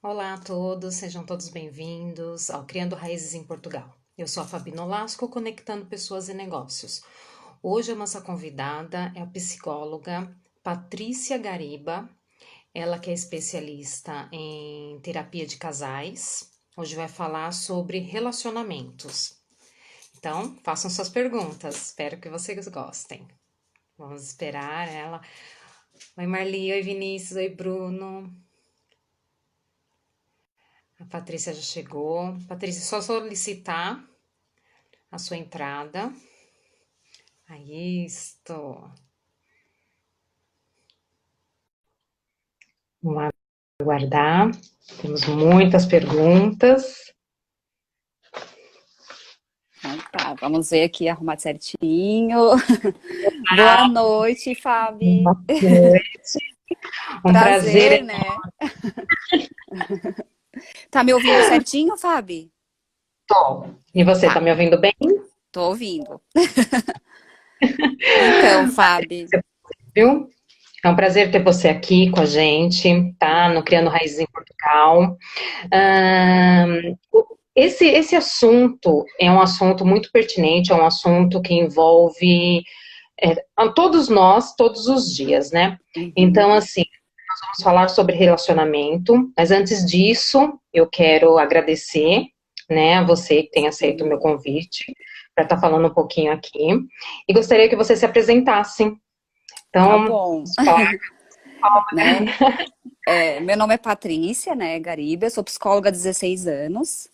Olá a todos, sejam todos bem-vindos ao Criando Raízes em Portugal. Eu sou a Fabi Nolasco, conectando pessoas e negócios. Hoje a nossa convidada é a psicóloga Patrícia Gariba, ela que é especialista em terapia de casais. Hoje vai falar sobre relacionamentos. Então, façam suas perguntas, espero que vocês gostem. Vamos esperar ela. Oi Marli, oi Vinícius, oi Bruno. A Patrícia já chegou. Patrícia, é só solicitar a sua entrada. Aí, estou. Vamos aguardar. Temos muitas perguntas. Então tá, vamos ver aqui, arrumar certinho. Boa noite, Fabi. Boa noite. Um prazer. Prazer, né? Tá me ouvindo certinho, Fabi? Tô. E você, tá Tá, me ouvindo bem? tô ouvindo. Então, Fabi, Viu? É um prazer ter você aqui com a gente, tá? No Criando Raízes em Portugal. Esse assunto é um assunto muito pertinente, é um assunto que envolve a todos nós, todos os dias, né? Então, uhum, assim, vamos falar sobre relacionamento, mas antes disso, eu quero agradecer, né, a você que tem aceito o meu sim, convite para estar falando um pouquinho aqui, e gostaria que você se apresentasse. tá Então, bom, né? Meu nome é Patrícia, né, Gariba, eu sou psicóloga há 16 anos,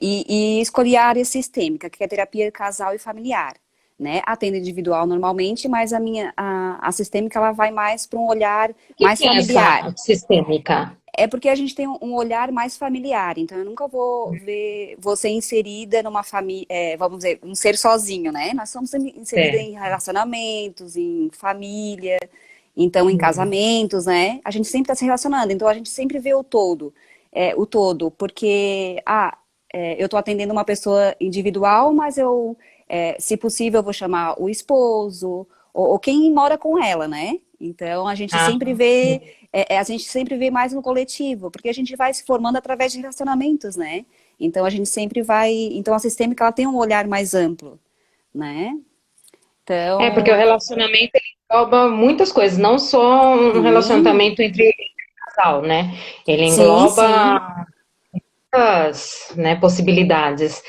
e escolhi a área sistêmica, que é terapia casal e familiar. Né? Atendo individual normalmente, mas a sistêmica ela vai mais para um olhar o que mais que é familiar. essa sistêmica? É porque a gente tem um olhar mais familiar, então eu nunca vou ver você inserida numa família, vamos dizer, um ser sozinho, né? Nós somos inseridas É. em relacionamentos, em família, então em Hum. casamentos, né? A gente sempre está se relacionando, então a gente sempre vê o todo, porque, eu estou atendendo uma pessoa individual, mas se possível, eu vou chamar o esposo, ou quem mora com ela, né? Então Ah, a gente sempre vê mais no coletivo, porque a gente vai se formando através de relacionamentos, né? Então a gente sempre vai. Então a sistêmica ela tem um olhar mais amplo, né? porque o Então, relacionamento ele engloba muitas coisas, não só um sim, relacionamento entre casal, né? Ele sim, sim. engloba muitas, né, possibilidades.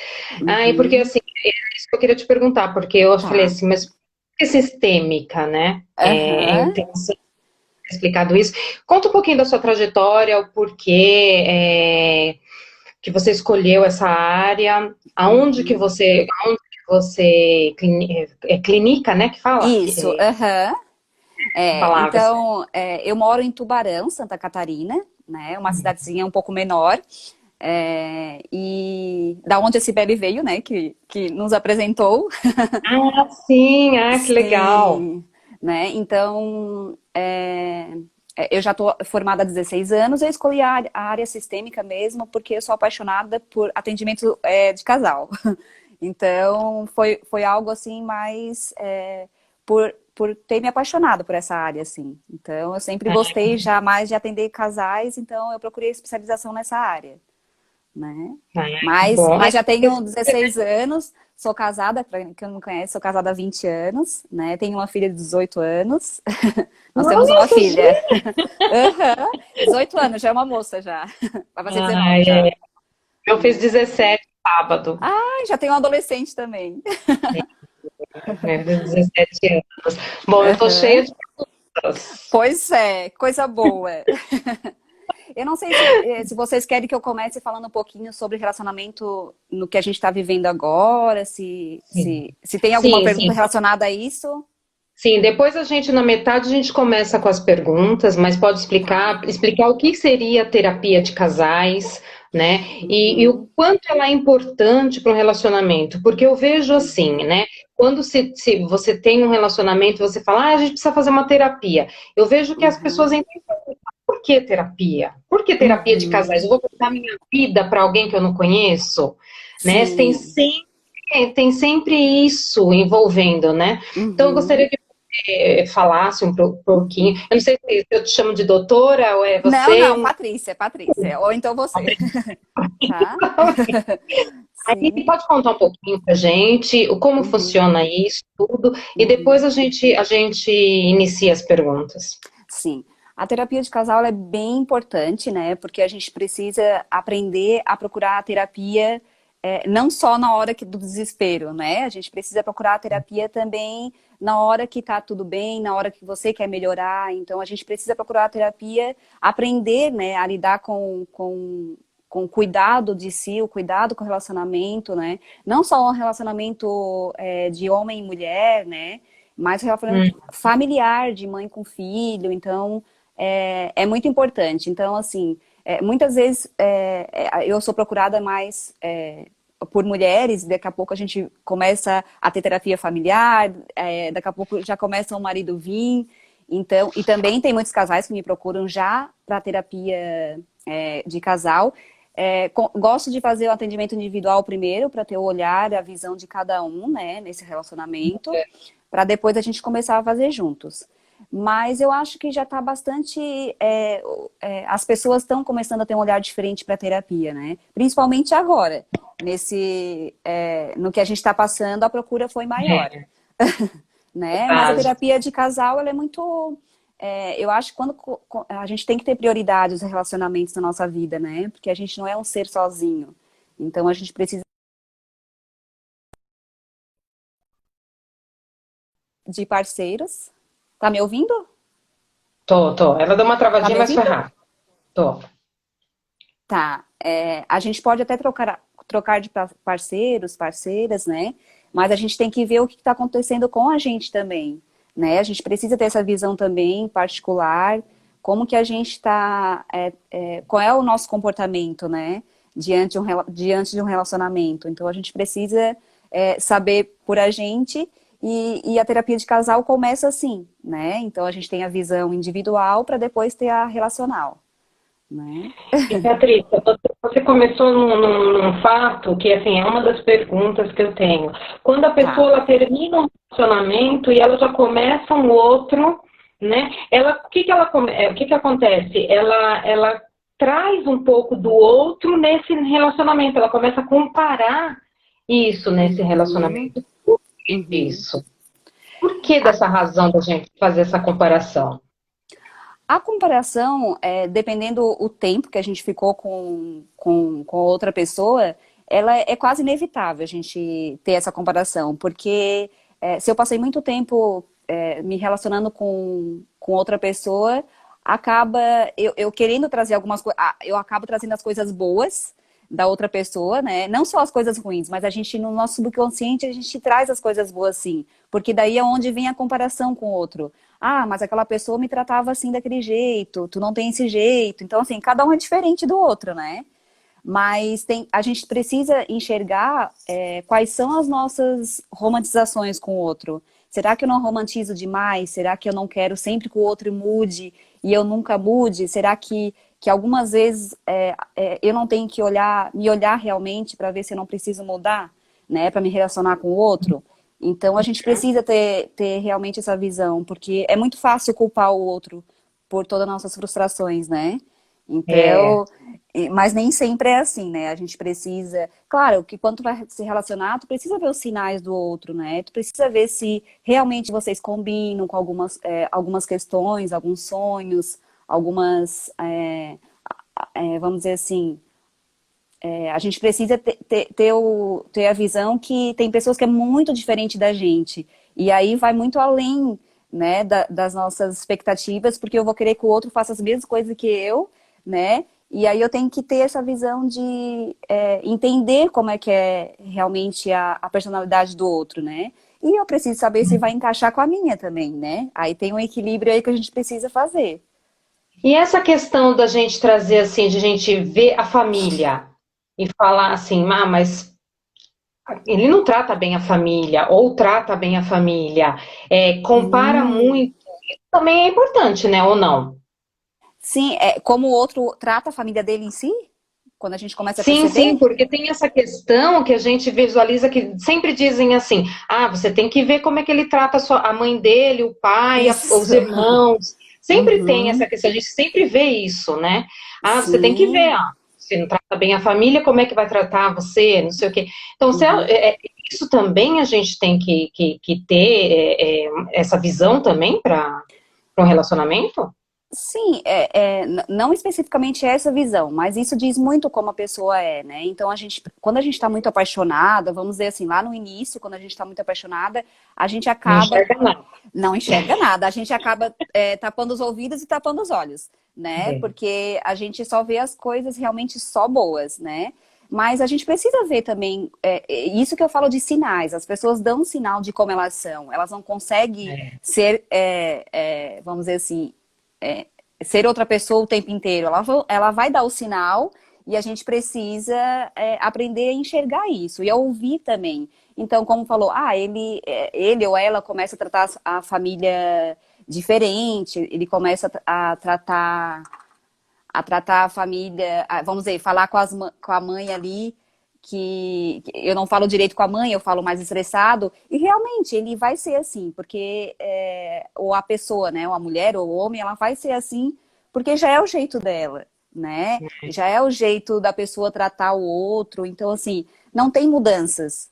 Ah, e porque Uhum, assim, é isso que eu queria te perguntar, porque eu falei tá. assim, mas por que sistêmica, né? É Aham. interessante ter explicado isso. Conta um pouquinho da sua trajetória, o porquê que você escolheu essa área, Uhum. aonde que você clinica, né, que fala? Isso, aham. Palavras. Eu moro em Tubarão, Santa Catarina, né? Uma cidadezinha um pouco menor. E da onde esse bebê veio, né? Que nos apresentou. Ah, sim, que legal. Sim, né? Eu já estou formada há 16 anos, eu escolhi a área sistêmica mesmo, porque eu sou apaixonada por atendimento de casal. Então, foi algo assim mais por ter me apaixonado por essa área, assim. Então, eu sempre Ah, gostei já mais de atender casais, então eu procurei especialização nessa área, né? que bom. Mas já tenho 16 anos, sou casada, para quem não me conhece, sou casada há 20 anos, né? Tenho uma filha de 18 anos. Nós temos uma Nossa, filha. gente! Uhum. 18 anos, já é uma moça já. Vai fazer 19 Ai, já. eu fiz Né? 17 sábado. Ah, já tenho um adolescente também. Eu fiz 17 anos. Bom, eu tô cheia Uhum. de perguntas. Pois é, coisa boa. Eu não sei se vocês querem que eu comece falando um pouquinho sobre relacionamento no que a gente está vivendo agora, Sim, se tem alguma sim, pergunta sim. relacionada a isso. Sim, depois na metade, a gente começa com as perguntas, mas pode Tá. explicar o que seria terapia de casais, né? E o Uhum, quanto ela é importante para um relacionamento, porque eu vejo assim, uhum, né? Quando se você tem um relacionamento, você fala, a gente precisa fazer uma terapia. Eu vejo que as pessoas uhum, entendem, por que terapia? Por que terapia de casais? uhum. Eu vou contar minha vida para alguém que eu não conheço, né? Sim. Tem sempre isso envolvendo, né? Então, eu Uhum, gostaria de falasse um pouquinho. Eu não sei se eu te chamo de doutora ou é Não, você. não, Patrícia, Patrícia. Ou então você, tá? Aí Sim. pode contar um pouquinho pra gente como Uhum, funciona isso, tudo, e depois uhum. a gente inicia as perguntas. Sim. A terapia de casal ela é bem importante, né? Porque a gente precisa aprender a procurar a terapia não só na hora do desespero, né? A gente precisa procurar a terapia também na hora que tá tudo bem, na hora que você quer melhorar. Então, a gente precisa procurar a terapia, aprender, né, a lidar com o cuidado de si, o cuidado com o relacionamento, né? Não só um relacionamento de homem e mulher, né? Mas um Hum, relacionamento familiar, de mãe com filho. Então, é muito importante. Então, assim, muitas vezes eu sou procurada mais por mulheres, daqui a pouco a gente começa a ter terapia familiar, daqui a pouco já começa o marido vir. Então, e também tem muitos casais que me procuram já para terapia de casal. Gosto de fazer o atendimento individual primeiro, para ter o olhar, a visão de cada um, né, nesse relacionamento, para depois a gente começar a fazer juntos. Mas eu acho que já está bastante. As pessoas estão começando a ter um olhar diferente para a terapia, né? Principalmente agora. No que a gente está passando, a procura foi maior, é né? Mas a verdade. terapia de casal, ela é muito. Eu acho que quando a gente tem que ter prioridades nos relacionamentos na nossa vida, né? Porque a gente não é um ser sozinho. Então a gente precisa de parceiros. Tá me ouvindo? Tô. Ela deu uma Tá travadinha, me mas foi ouvindo? rápido. Tô. Tá. A gente pode até trocar de parceiros, parceiras, né? Mas a gente tem que ver o que está acontecendo com a gente também, né? A gente precisa ter essa visão também particular, como que a gente está, qual é o nosso comportamento, né? Diante de um relacionamento. Então a gente precisa saber por a gente e a terapia de casal começa assim, né? Então a gente tem a visão individual para depois ter a relacional, né? E Patrícia, você começou num fato que assim é uma das perguntas que eu tenho. Quando a pessoa Tá. ela termina um relacionamento e ela já começa um outro, né? O que que acontece? Ela traz um pouco do outro nesse relacionamento. Ela começa a comparar isso nesse Uhum, relacionamento. uhum. Isso. Por que A, dessa razão da gente fazer essa comparação? a comparação, dependendo o tempo que a gente ficou com outra pessoa, ela é quase inevitável a gente ter essa comparação, porque se eu passei muito tempo me relacionando com outra pessoa, acaba eu querendo trazer algumas coisas, eu acabo trazendo as coisas boas da outra pessoa, né? Não só as coisas ruins, mas a gente, no nosso subconsciente, a gente traz as coisas boas sim, porque daí é onde vem a comparação com o outro. Ah, mas aquela pessoa me tratava assim daquele jeito, tu não tem esse jeito. Então, assim, cada um é diferente do outro, né? Mas a gente precisa enxergar quais são as nossas romantizações com o outro. Será que eu não romantizo demais? Será que eu não quero sempre que o outro mude e eu nunca mude? Será que algumas vezes eu não tenho que me olhar realmente para ver se eu não preciso mudar, né? Para me relacionar com o outro? Então a gente precisa ter realmente essa visão, porque é muito fácil culpar o outro por todas as nossas frustrações, né? É, Então, mas nem sempre é assim, né? A gente precisa, claro, que quando tu vai se relacionar, tu precisa ver os sinais do outro, né? Tu precisa ver se realmente vocês combinam com algumas questões, alguns sonhos, algumas, vamos dizer assim, a gente precisa ter a visão que tem pessoas que é muito diferente da gente. E aí vai muito além, né, das nossas expectativas, porque eu vou querer que o outro faça as mesmas coisas que eu, né? E aí eu tenho que ter essa visão de entender como é que é realmente a personalidade do outro, né? E eu preciso saber se vai encaixar com a minha também, né? Aí tem um equilíbrio aí que a gente precisa fazer. e essa questão da gente trazer assim, de a gente ver a família e falar assim, mas ele não trata bem a família, ou trata bem a família, compara Hum. muito, isso também é importante, né? Ou não? Sim, como o outro trata a família dele em si? Quando a gente começa a Sim, perceber, sim, porque tem essa questão que a gente visualiza que sempre dizem assim, ah, você tem que ver como é que ele trata a mãe dele, o pai, os isso. irmãos. Sempre tem essa Uhum, questão, a gente sempre vê isso, né? Ah, você tem que ver, sim. ah, se não trata bem a família, como é que vai tratar você, não sei o quê. Então, Uhum. isso também a gente tem que ter essa visão também para um relacionamento? Sim, não especificamente essa visão, mas isso diz muito como a pessoa é, né? Então, quando a gente está muito apaixonada, vamos dizer assim, lá no início, quando a gente está muito apaixonada, a gente Não acaba, enxerga nada. não enxerga nada, a gente acaba tapando os ouvidos e tapando os olhos, né? É. Porque a gente só vê as coisas realmente só boas, né? Mas a gente precisa ver também, isso que eu falo de sinais, as pessoas dão um sinal de como elas são, elas não conseguem É. ser, vamos dizer assim, ser outra pessoa o tempo inteiro. Ela vai dar o sinal e a gente precisa aprender a enxergar isso e a ouvir também. Então, como falou, ele ou ela começa a tratar a família diferente, ele começa a tratar a família, vamos dizer, falar com a mãe ali, que eu não falo direito com a mãe, eu falo mais estressado, e realmente ele vai ser assim, porque ou a pessoa, né, ou a mulher ou o homem, ela vai ser assim, porque já é o jeito dela, né? Já é o jeito da pessoa tratar o outro, então assim, não tem mudanças.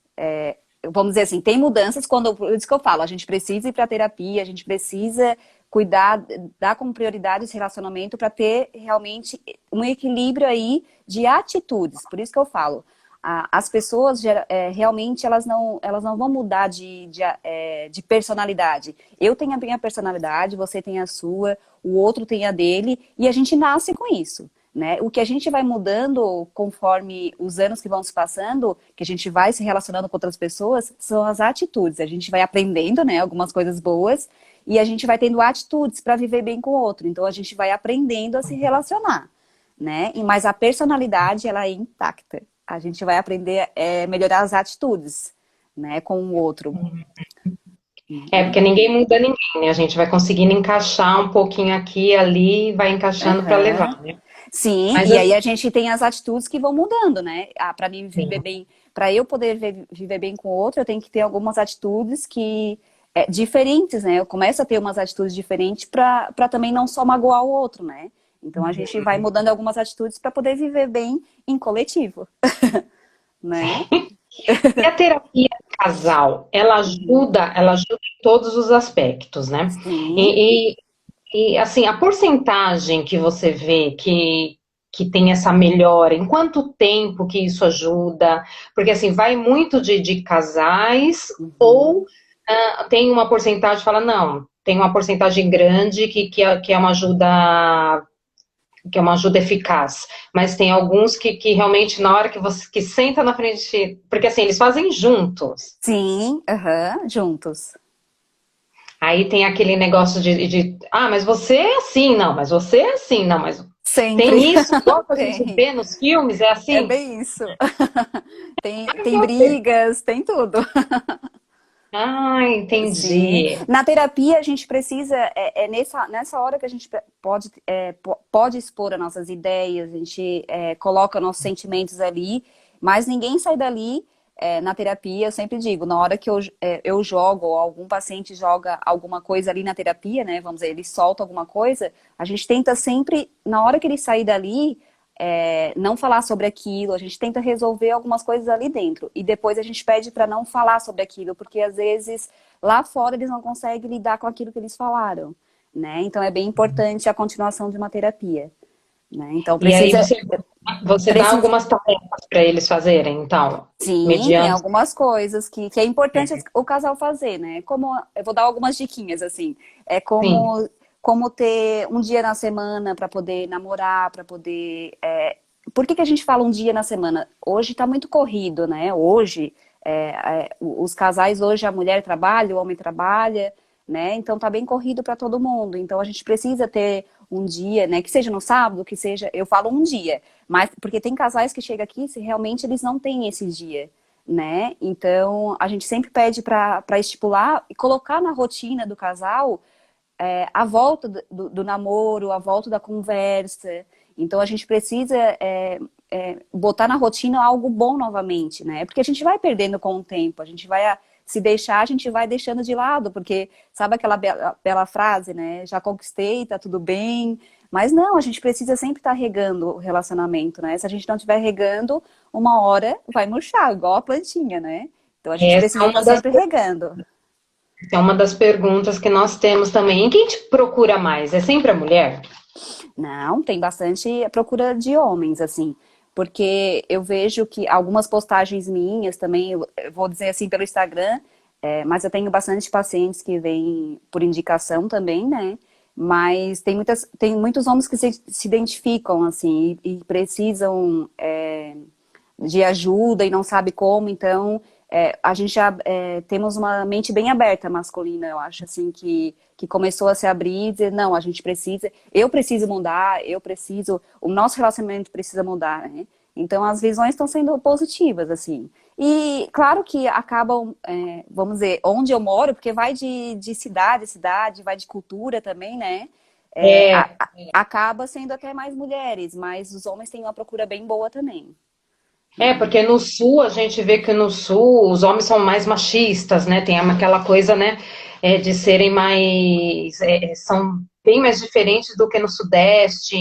Vamos dizer assim, tem mudanças quando, por isso que eu falo, a gente precisa ir para terapia, a gente precisa cuidar, dar como prioridade esse relacionamento para ter realmente um equilíbrio aí de atitudes. Por isso que eu falo, as pessoas realmente elas não vão mudar de personalidade. Eu tenho a minha personalidade, você tem a sua, o outro tem a dele, e a gente nasce com isso. Né? O que a gente vai mudando conforme os anos que vão se passando, que a gente vai se relacionando com outras pessoas, são as atitudes. A gente vai aprendendo, né, algumas coisas boas e a gente vai tendo atitudes para viver bem com o outro. Então a gente vai aprendendo a se relacionar, né? Mas a personalidade ela é intacta. A gente vai aprender a melhorar as atitudes, né, com o outro. É, porque ninguém muda ninguém, né? A gente vai conseguindo encaixar um pouquinho aqui e ali, vai encaixando para levar, Uhum. né? Sim, Mas e aí assim, a gente tem as atitudes que vão mudando, né? Para mim viver bem, para eu poder viver bem com o outro, eu tenho que ter algumas atitudes que diferentes, né? Eu começo a ter umas atitudes diferentes para também não só magoar o outro, né? Então a gente vai mudando algumas atitudes para poder viver bem em coletivo, né? e a terapia de casal, Uhum. ela ajuda em todos os aspectos, né? Sim. E, assim, a porcentagem que você vê que tem essa melhora, em quanto tempo que isso ajuda? Porque assim, vai muito de casais ou Uhum. tem uma porcentagem que fala, não, tem uma porcentagem grande que é uma ajuda eficaz, mas tem alguns que realmente na hora que você que senta na frente, porque assim, eles fazem juntos. Sim, aham, juntos. Aí tem aquele negócio ah, mas você é assim, não, mas você é assim, não, mas Sempre tem isso, igual que a gente tem. vê nos filmes, é É assim? bem isso. Tem brigas, tem tudo. Ah, Sim. entendi. Na terapia, a gente precisa, nessa hora que a gente pode expor as nossas ideias, a gente coloca nossos sentimentos ali, mas ninguém sai dali na terapia. Eu sempre digo, na hora que eu jogo, ou algum paciente joga alguma coisa ali na terapia, né? Vamos dizer, ele solta alguma coisa, a gente tenta sempre, na hora que ele sair dali, não falar sobre aquilo, a gente tenta resolver algumas coisas ali dentro. E depois a gente pede para não falar sobre aquilo, porque às vezes lá fora eles não conseguem lidar com aquilo que eles falaram, né? Então é bem importante a continuação de uma terapia, né? Então E aí precisa, você dá precisa, algumas tarefas para eles fazerem, então, sim, tem mediante. algumas coisas que é importante o casal fazer, né? Como eu vou dar algumas diquinhas assim, é Sim. como ter um dia na semana para poder namorar, para poder por que a gente fala um dia na semana? Hoje está muito corrido, né? Hoje, os casais, hoje a mulher trabalha, o homem trabalha, né? Então tá bem corrido para todo mundo. Então a gente precisa ter um dia, né? Que seja no sábado, que seja, eu falo um dia, mas porque tem casais que chegam aqui se realmente eles não têm esse dia, né? Então a gente sempre pede para estipular e colocar na rotina do casal a volta do namoro, a volta da conversa. Então a gente precisa botar na rotina algo bom novamente, né? Porque a gente vai perdendo com o tempo, a gente vai se deixar, a gente vai deixando de lado, porque sabe aquela bela frase, né? Já conquistei, tá tudo bem. Mas não, a gente precisa sempre estar regando o relacionamento, né? Se a gente não estiver regando, uma hora vai murchar, igual a plantinha, né? Então a gente Essa precisa estar sempre regando. é uma das perguntas que nós temos também. E quem te procura mais? É sempre a mulher? Não, tem bastante procura de homens, assim, porque eu vejo que algumas postagens minhas também, eu vou dizer assim pelo Instagram, mas eu tenho bastante pacientes que vêm por indicação também, né? Mas tem muitos homens que se identificam, assim, e precisam de ajuda e não sabe como, então a gente já temos uma mente bem aberta masculina, eu acho, assim, que começou a se abrir e dizer, não, a gente precisa, eu preciso mudar, o nosso relacionamento precisa mudar, né? Então as visões estão sendo positivas, assim. E claro que acabam, vamos dizer, onde eu moro, porque vai de cidade a cidade, vai de cultura também, né? É, Acaba sendo até mais mulheres, mas os homens têm uma procura bem boa também. Né? porque no sul a gente vê que no sul os homens são mais machistas, né? Tem aquela coisa, né, de serem mais, são bem mais diferentes do que no sudeste,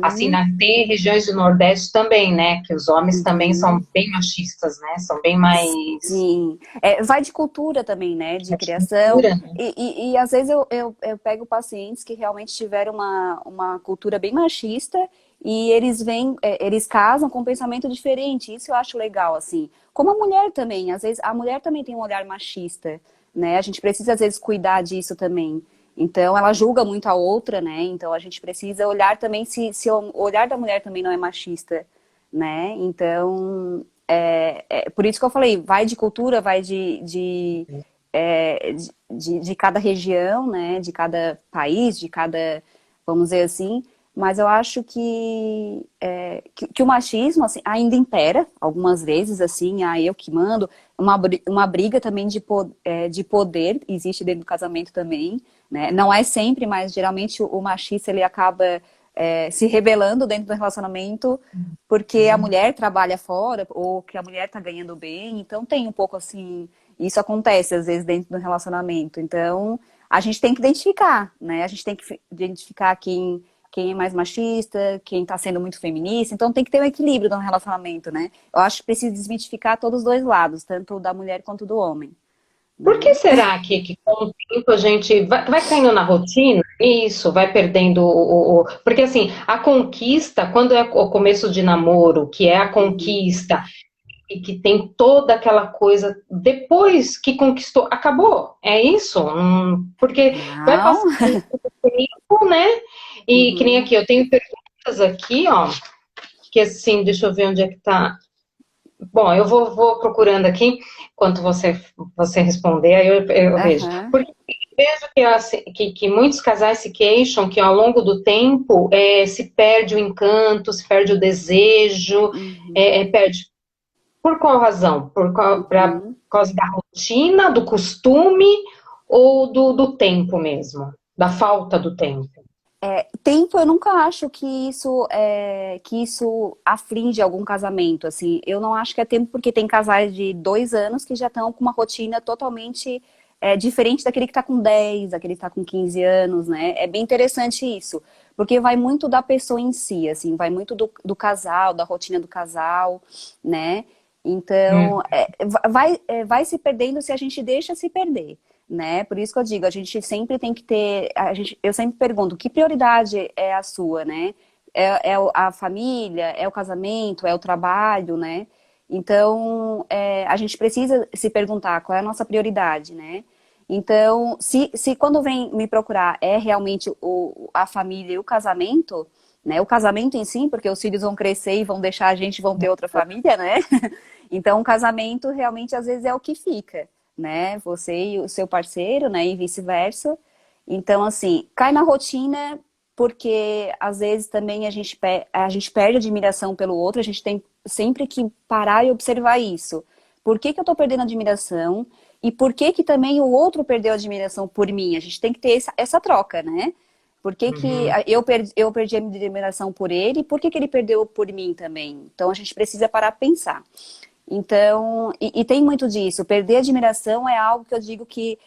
assim, Uhum, tem regiões do nordeste também, né? Que os homens também são uhum. bem machistas, né? São bem mais Sim, vai de cultura também, né? De de criação. cultura, né? E às vezes eu pego pacientes que realmente tiveram uma cultura bem machista e eles vêm, eles casam com um pensamento diferente. Isso eu acho legal, assim. Como a mulher também, às vezes a mulher também tem um olhar machista, né? A gente precisa às vezes cuidar disso também. Então ela julga muito a outra, né? Então a gente precisa olhar também se o olhar da mulher também não é machista, né? Então por isso que eu falei, vai de cultura, vai de cada região, né? De cada país, de cada, vamos dizer assim. Mas eu acho que o machismo assim, ainda impera, algumas vezes, assim, eu que mando, uma briga também de poder existe dentro do casamento também, né? Não é sempre, mas geralmente o machista ele acaba se rebelando dentro do relacionamento porque a mulher trabalha fora ou que a mulher está ganhando bem, então tem um pouco assim, isso acontece às vezes dentro do relacionamento. Então, a gente tem que identificar, né? A gente tem que identificar quem é mais machista, quem está sendo muito feminista, então tem que ter um equilíbrio no relacionamento, né? Eu acho que precisa desmitificar todos os dois lados, tanto o da mulher quanto do homem, Por que né? será que com o tempo a gente vai caindo na rotina? Isso, vai perdendo Porque assim, a conquista, quando é o começo de namoro, que é a Uhum. conquista, e que tem toda aquela coisa, depois que conquistou, acabou, é isso? Porque vai Não. passando o tempo, né? E que nem Uhum. aqui, eu tenho perguntas aqui, ó, que assim, deixa eu ver onde é que tá. Bom, eu vou procurando aqui, enquanto você responder, aí eu vejo. Aham. Porque eu vejo que muitos casais se queixam que ao longo do tempo se perde o encanto, se perde o desejo, Uhum. perde. Por qual razão? Por Uhum. causa da rotina, do costume ou do tempo mesmo? Da falta do tempo? Tempo, eu nunca acho que isso aflige algum casamento, assim. Eu não acho que é tempo porque tem casais de 2 anos que já estão com uma rotina totalmente diferente daquele que está com 10, daquele que está com 15 anos, né? É bem interessante isso, porque vai muito da pessoa em si, assim, vai muito do casal, da rotina do casal, né? Hum. Então, vai se perdendo se a gente deixa se perder, né? Por isso que eu digo, a gente sempre tem que ter, eu sempre pergunto, que prioridade é a sua, né? A família, é o casamento, é o trabalho, né? Então, a gente precisa se perguntar qual é a nossa prioridade, né? Então, se quando vem me procurar é realmente a família e o casamento, né? O casamento em si, porque os filhos vão crescer e vão deixar a gente, vão ter outra família, né? Então, o casamento realmente às vezes é o que fica, né? Você e o seu parceiro, né? E vice-versa. Então, assim, cai na rotina porque às vezes também a gente perde admiração pelo outro, a gente tem sempre que parar e observar isso. Por que que eu tô perdendo admiração? E por que que também o outro perdeu admiração por mim? A gente tem que ter essa troca, né? Por que que Uhum. eu perdi a minha admiração por ele? Por que que ele perdeu por mim também? Então a gente precisa parar para pensar. Então, e tem muito disso. Perder a admiração é algo que eu digo que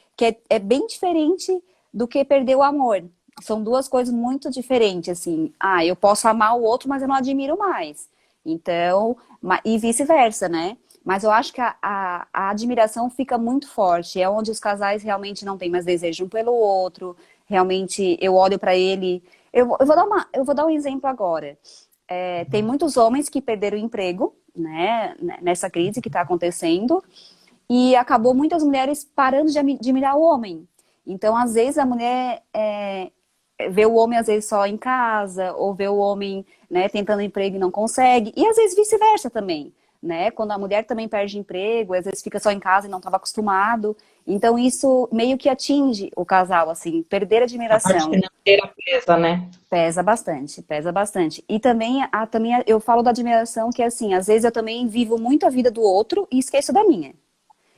é bem diferente do que perder o amor. São duas coisas muito diferentes, assim. Ah, eu posso amar o outro, mas eu não admiro mais. Então, e vice-versa, né? Mas eu acho que a admiração fica muito forte. É onde os casais realmente não têm mais desejo um pelo outro. Realmente, eu olho para ele. Eu vou dar um exemplo agora. Tem muitos homens que perderam o emprego, né, nessa crise que está acontecendo, e acabou muitas mulheres parando de admirar o homem. Então, às vezes, a mulher vê o homem, às vezes, só em casa, ou vê o homem, né, tentando emprego e não consegue, e às vezes vice-versa também, né? Quando a mulher também perde emprego, às vezes fica só em casa e não estava acostumado. Então, isso meio que atinge o casal, assim, perder a A parte admiração. financeira pesa, né? Pesa bastante, pesa bastante. E também, eu falo da admiração que, assim, às vezes eu também vivo muito a vida do outro e esqueço da minha.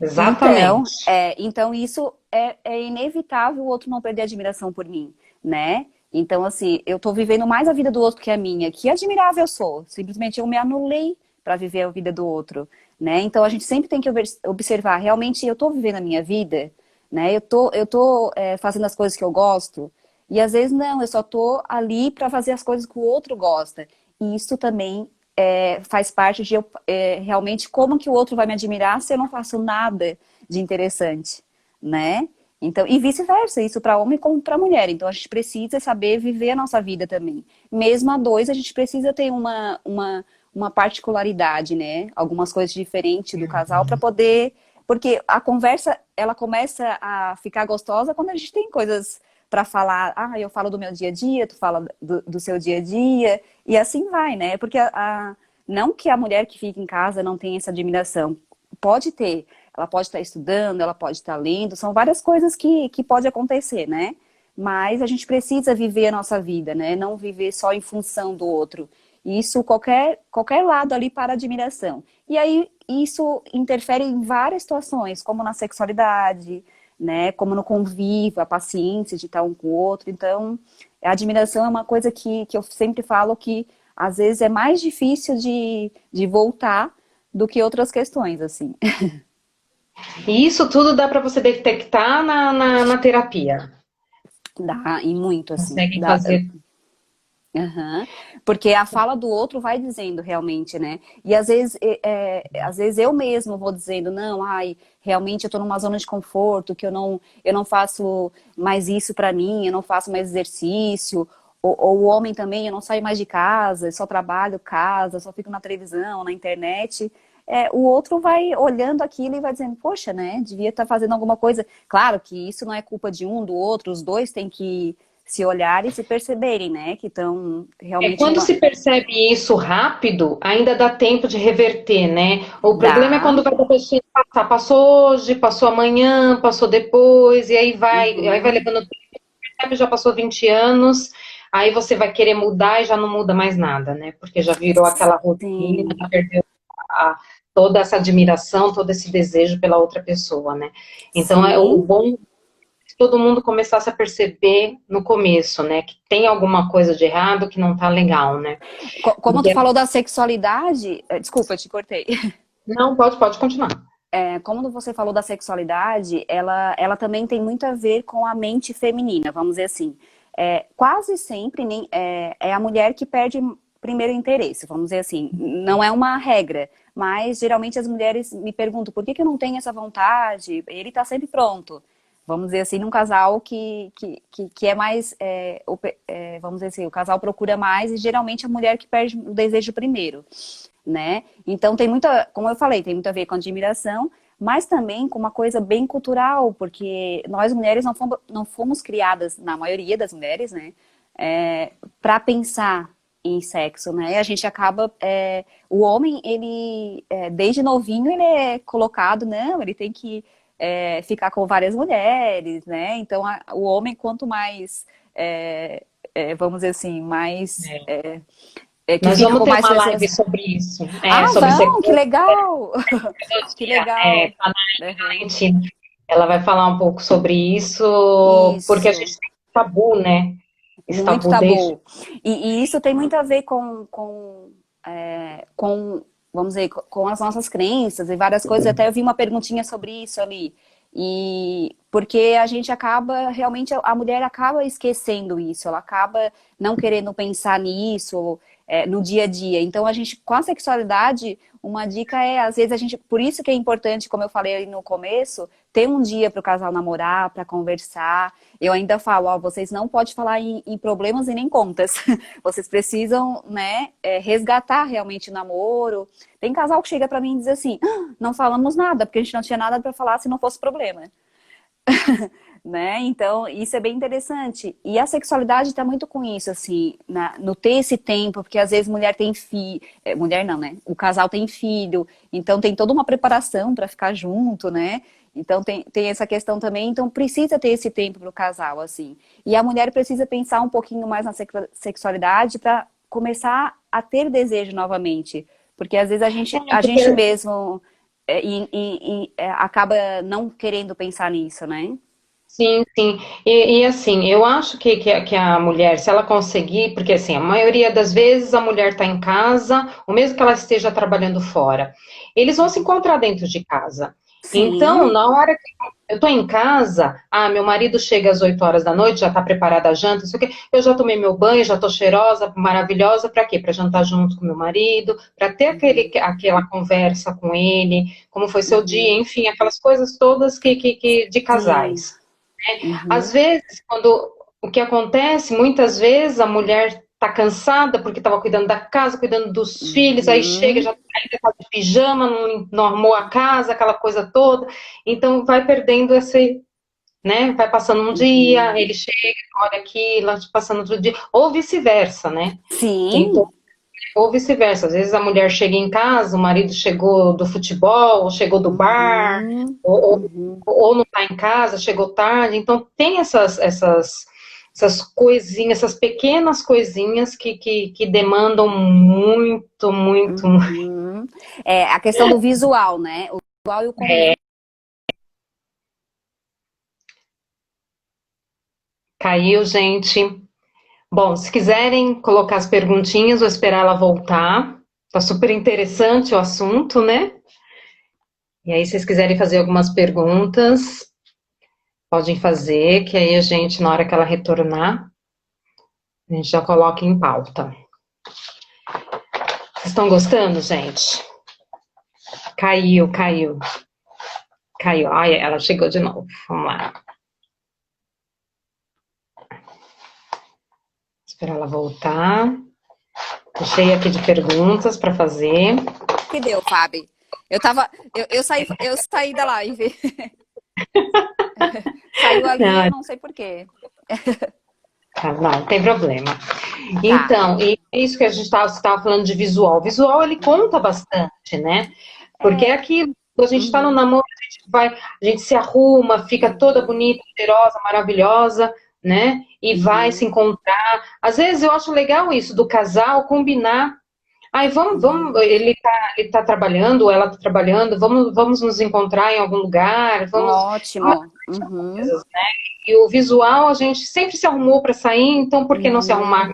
Então, Exatamente. então isso é inevitável o outro não perder a admiração por mim, né? Então, assim, eu tô vivendo mais a vida do outro que a minha. Que admirável eu sou. Simplesmente eu me anulei para viver a vida do outro, né? Então, a gente sempre tem que observar, realmente eu tô vivendo a minha vida, né? Eu tô fazendo as coisas que eu gosto. E às vezes não, eu só tô ali para fazer as coisas que o outro gosta. E isso também faz parte de eu realmente como que o outro vai me admirar se eu não faço nada de interessante, né? Então, e vice-versa, isso para homem como para mulher. Então, a gente precisa saber viver a nossa vida também. Mesmo a dois, a gente precisa ter uma particularidade, né? Algumas coisas diferentes do casal para poder. Porque a conversa, ela começa a ficar gostosa quando a gente tem coisas para falar. Ah, eu falo do meu dia a dia, tu fala do seu dia a dia. E assim vai, né? Porque não que a mulher que fica em casa não tenha essa admiração. Pode ter. Ela pode estar estudando, ela pode estar lendo, são várias coisas que pode acontecer, né? Mas a gente precisa viver a nossa vida, né? Não viver só em função do outro. E isso, qualquer lado ali para admiração. E aí, isso interfere em várias situações, como na sexualidade, né? Como no convívio, a paciência de estar um com o outro. Então, a admiração é uma coisa que eu sempre falo que às vezes é mais difícil de voltar do que outras questões, assim. E isso tudo dá para você detectar na terapia. Dá, e muito, assim. Conseguem Dá, fazer. aham. Porque a fala do outro vai dizendo realmente, né? E às vezes eu mesmo vou dizendo, não, ai, realmente eu tô numa zona de conforto, que eu não faço mais isso pra mim, eu não faço mais exercício. Ou o homem também, eu não saio mais de casa, eu só trabalho casa, só fico na televisão, na internet. O outro vai olhando aquilo e vai dizendo, poxa, né? Devia estar fazendo alguma coisa. Claro que isso não é culpa de um, do outro, os dois têm que se olharem e se perceberem, né? Que estão realmente Quando numa. se percebe isso rápido, ainda dá tempo de reverter, né? O problema é Dá. quando vai deixando passar. Passou hoje, passou amanhã, passou depois, e aí vai Uhum, levando tempo, percebe, já passou 20 anos, aí você vai querer mudar e já não muda mais nada, né? Porque já virou aquela rotina, sim, já perdeu a- toda essa admiração, todo esse desejo pela outra pessoa, né? Então, o sim. bom se todo mundo começasse a perceber no começo, né, que tem alguma coisa de errado que não tá legal, né? Como tu Porque falou da sexualidade, desculpa, eu te cortei. não pode continuar. Como você falou da sexualidade, ela também tem muito a ver com a mente feminina, vamos dizer assim. Quase sempre é a mulher que perde primeiro interesse, vamos dizer assim. Não é uma regra, mas geralmente as mulheres me perguntam por que eu não tenho essa vontade? Ele está sempre pronto. Vamos dizer assim, num casal que é mais, vamos dizer assim, o casal procura mais e geralmente a mulher que perde o desejo primeiro, né? Então tem muita, como eu falei, tem muito a ver com admiração, mas também com uma coisa bem cultural, porque nós mulheres não fomos criadas, na maioria das mulheres, né, para pensar em sexo, né? A gente acaba, o homem, ele, desde novinho, ele é colocado, não, ele tem que ficar com várias mulheres, né? Então o homem, quanto mais, vamos dizer assim, mais que Nós fica vamos com ter mais uma live frequência. sobre isso, Ah, sobre vão, que sexualidade, legal! Que legal. tá Uhum. na ela vai falar um pouco sobre isso, porque a Isso. gente tem um tabu, né? Esse Muito tabu desde... tabu. E isso tem muito a ver com, vamos dizer, com as nossas crenças e várias coisas. Até eu vi uma perguntinha sobre isso ali. E porque a gente acaba, realmente, a mulher acaba esquecendo isso, ela acaba não querendo pensar nisso, no dia a dia. Então, a gente, com a sexualidade, uma dica é, às vezes, a gente, por isso que é importante, como eu falei ali no começo, ter um dia para o casal namorar, para conversar. Eu ainda falo, ó, vocês não podem falar em problemas e nem contas. Vocês precisam, né, resgatar realmente o namoro. Tem casal que chega pra mim e diz assim, "Ah, não falamos nada, porque a gente não tinha nada pra falar se não fosse problema." Né? Então, isso é bem interessante. E a sexualidade está muito com isso, assim, no ter esse tempo, porque às vezes mulher tem filho, mulher não, né? O casal tem filho, então tem toda uma preparação para ficar junto, né? Então tem essa questão também, então precisa ter esse tempo para o casal, assim. E a mulher precisa pensar um pouquinho mais na sexualidade para começar a ter desejo novamente. Porque às vezes a gente Porque mesmo acaba não querendo pensar nisso, né? sim, sim. E assim, eu acho que a mulher, se ela conseguir, porque assim, a maioria das vezes a mulher está em casa, ou mesmo que ela esteja trabalhando fora, eles vão se encontrar dentro de casa. Então, Sim. na hora que eu estou em casa, meu marido chega às 8 horas da noite, já está preparada a janta, não sei o quê, eu já tomei meu banho, já estou cheirosa, maravilhosa, para quê? Para jantar junto com meu marido, para ter Uhum, aquela conversa com ele, como foi seu dia, uhum. enfim, aquelas coisas todas que de Sim. casais. Às Uhum, vezes, quando o que acontece, muitas vezes a mulher está cansada porque estava cuidando da casa, cuidando dos filhos, aí chega, uhum, já ainda tá de pijama, não arrumou a casa, aquela coisa toda. Então vai perdendo esse, né? Vai passando um dia, uhum. ele chega, olha aqui, lá passando outro dia, ou vice-versa, né? Então, Sim. ou vice-versa. Às vezes a mulher chega em casa, o marido chegou do futebol, ou chegou do bar, Uhum, ou, ou, uhum, ou não está em casa, chegou tarde. Então tem essas coisinhas, essas pequenas coisinhas que demandam muito, muito, muito. uhum. É a questão do visual, né? O visual e o convívio. Caiu, gente. Bom, se quiserem colocar as perguntinhas, vou esperar ela voltar. Tá super interessante o assunto, né? E aí, se vocês quiserem fazer algumas perguntas, podem fazer, que aí a gente, na hora que ela retornar, a gente já coloca em pauta. Vocês estão gostando, gente? Caiu, caiu, caiu. Ai, ela chegou de novo. Vamos lá. Esperar ela voltar. Tô cheia aqui de perguntas para fazer. Que deu, Fábio? Eu saí da live. Saiu ali, eu Não, não sei por quê. não tem problema. Tá. Então, e é isso que a gente estava falando de visual. O visual, ele conta bastante, né? Porque é É. aquilo, quando a gente está no Uhum, namoro, a gente se arruma, fica toda bonita, cheirosa, maravilhosa, né? E vai se uhum, encontrar. Às vezes eu acho legal isso, do casal combinar. Ai, vamos, uhum. ele tá trabalhando, ou ela tá trabalhando, vamos nos encontrar em algum lugar, vamos. Ótimo. Uhum, E o visual, a gente sempre se arrumou para sair, então por que não se arrumar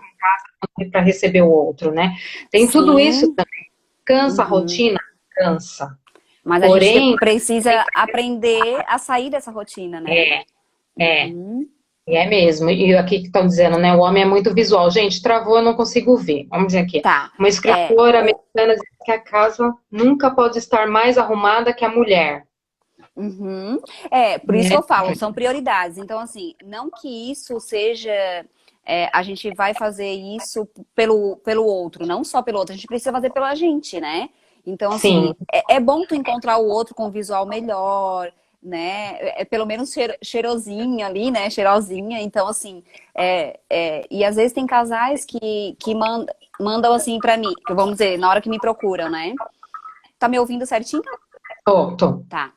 uhum. para receber o outro, né? Tem tudo isso Sim. também. Cansa a Uhum. rotina? Cansa. Mas a gente Porém, precisa aprender a sair dessa rotina, né? é, Uhum. é mesmo. E aqui que estão dizendo, né? O homem é muito visual. Gente, travou, eu não consigo ver. Vamos dizer aqui. Tá. Uma escritora O, americana diz que a casa nunca pode estar mais arrumada que a mulher. uhum. Por isso que Né? eu falo, são prioridades. Então, assim, não que isso seja. A gente vai fazer isso pelo outro, não só pelo outro, a gente precisa fazer pela gente, né? Então, Sim, assim, é bom tu encontrar o outro com um visual melhor, né? Pelo menos cheirosinha ali, né? Cheirosinha. Então, assim, e às vezes tem casais que mandam assim pra mim, que vamos dizer, na hora que me procuram, né? Tá me ouvindo certinho? tô. Tá.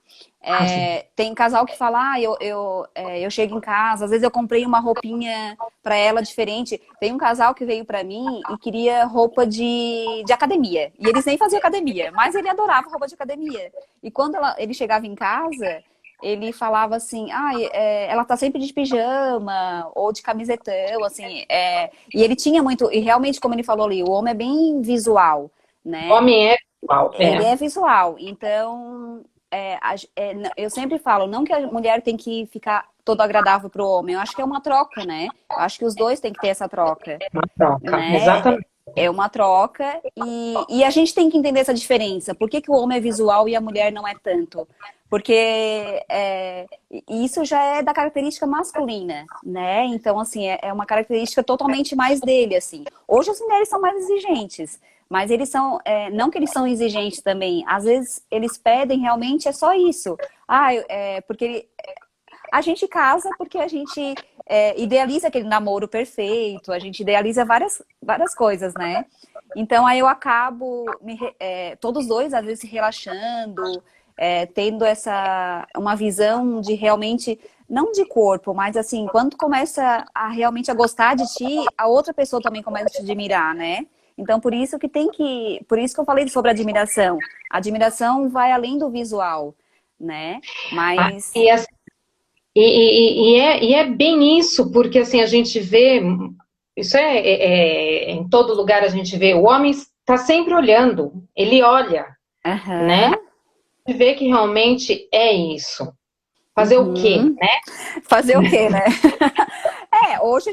Ah, sim. Tem casal que fala, eu chego em casa, às vezes eu comprei uma roupinha pra ela diferente. Tem um casal que veio pra mim e queria roupa de academia. E eles nem faziam academia, mas ele adorava roupa de academia. E quando ele chegava em casa, ele falava assim, ela tá sempre de pijama ou de camisetão, assim, e ele tinha muito, e realmente, como ele falou ali, o homem é bem visual, né? Homem é igual, Ele é visual, então eu sempre falo, não que a mulher tem que ficar todo agradável pro homem, eu acho que é uma troca, né? Eu acho que os dois têm que ter essa troca, uma troca, né? exatamente. É uma troca e a gente tem que entender essa diferença. Por que que o homem é visual e a mulher não é tanto? Porque isso já é da característica masculina, né? Então, assim, é uma característica totalmente mais dele, assim. Hoje as mulheres são mais exigentes, mas eles são, não que eles são exigentes também, às vezes eles pedem realmente é só isso. Porque a gente casa porque a gente idealiza aquele namoro perfeito, a gente idealiza várias coisas, né? Então aí eu acabo todos dois às vezes se relaxando, tendo uma visão de realmente não de corpo, mas assim, quando começa a realmente a gostar de ti, a outra pessoa também começa a te admirar, né? Então por isso que eu falei sobre admiração. A admiração vai além do visual, né? Ah, Mas e é bem isso, porque assim, a gente vê, isso em todo lugar a gente vê, o homem está sempre olhando, ele olha, né? aham. A gente vê que realmente é isso. Fazer o quê, Uhum. né? Fazer o quê, né? Hoje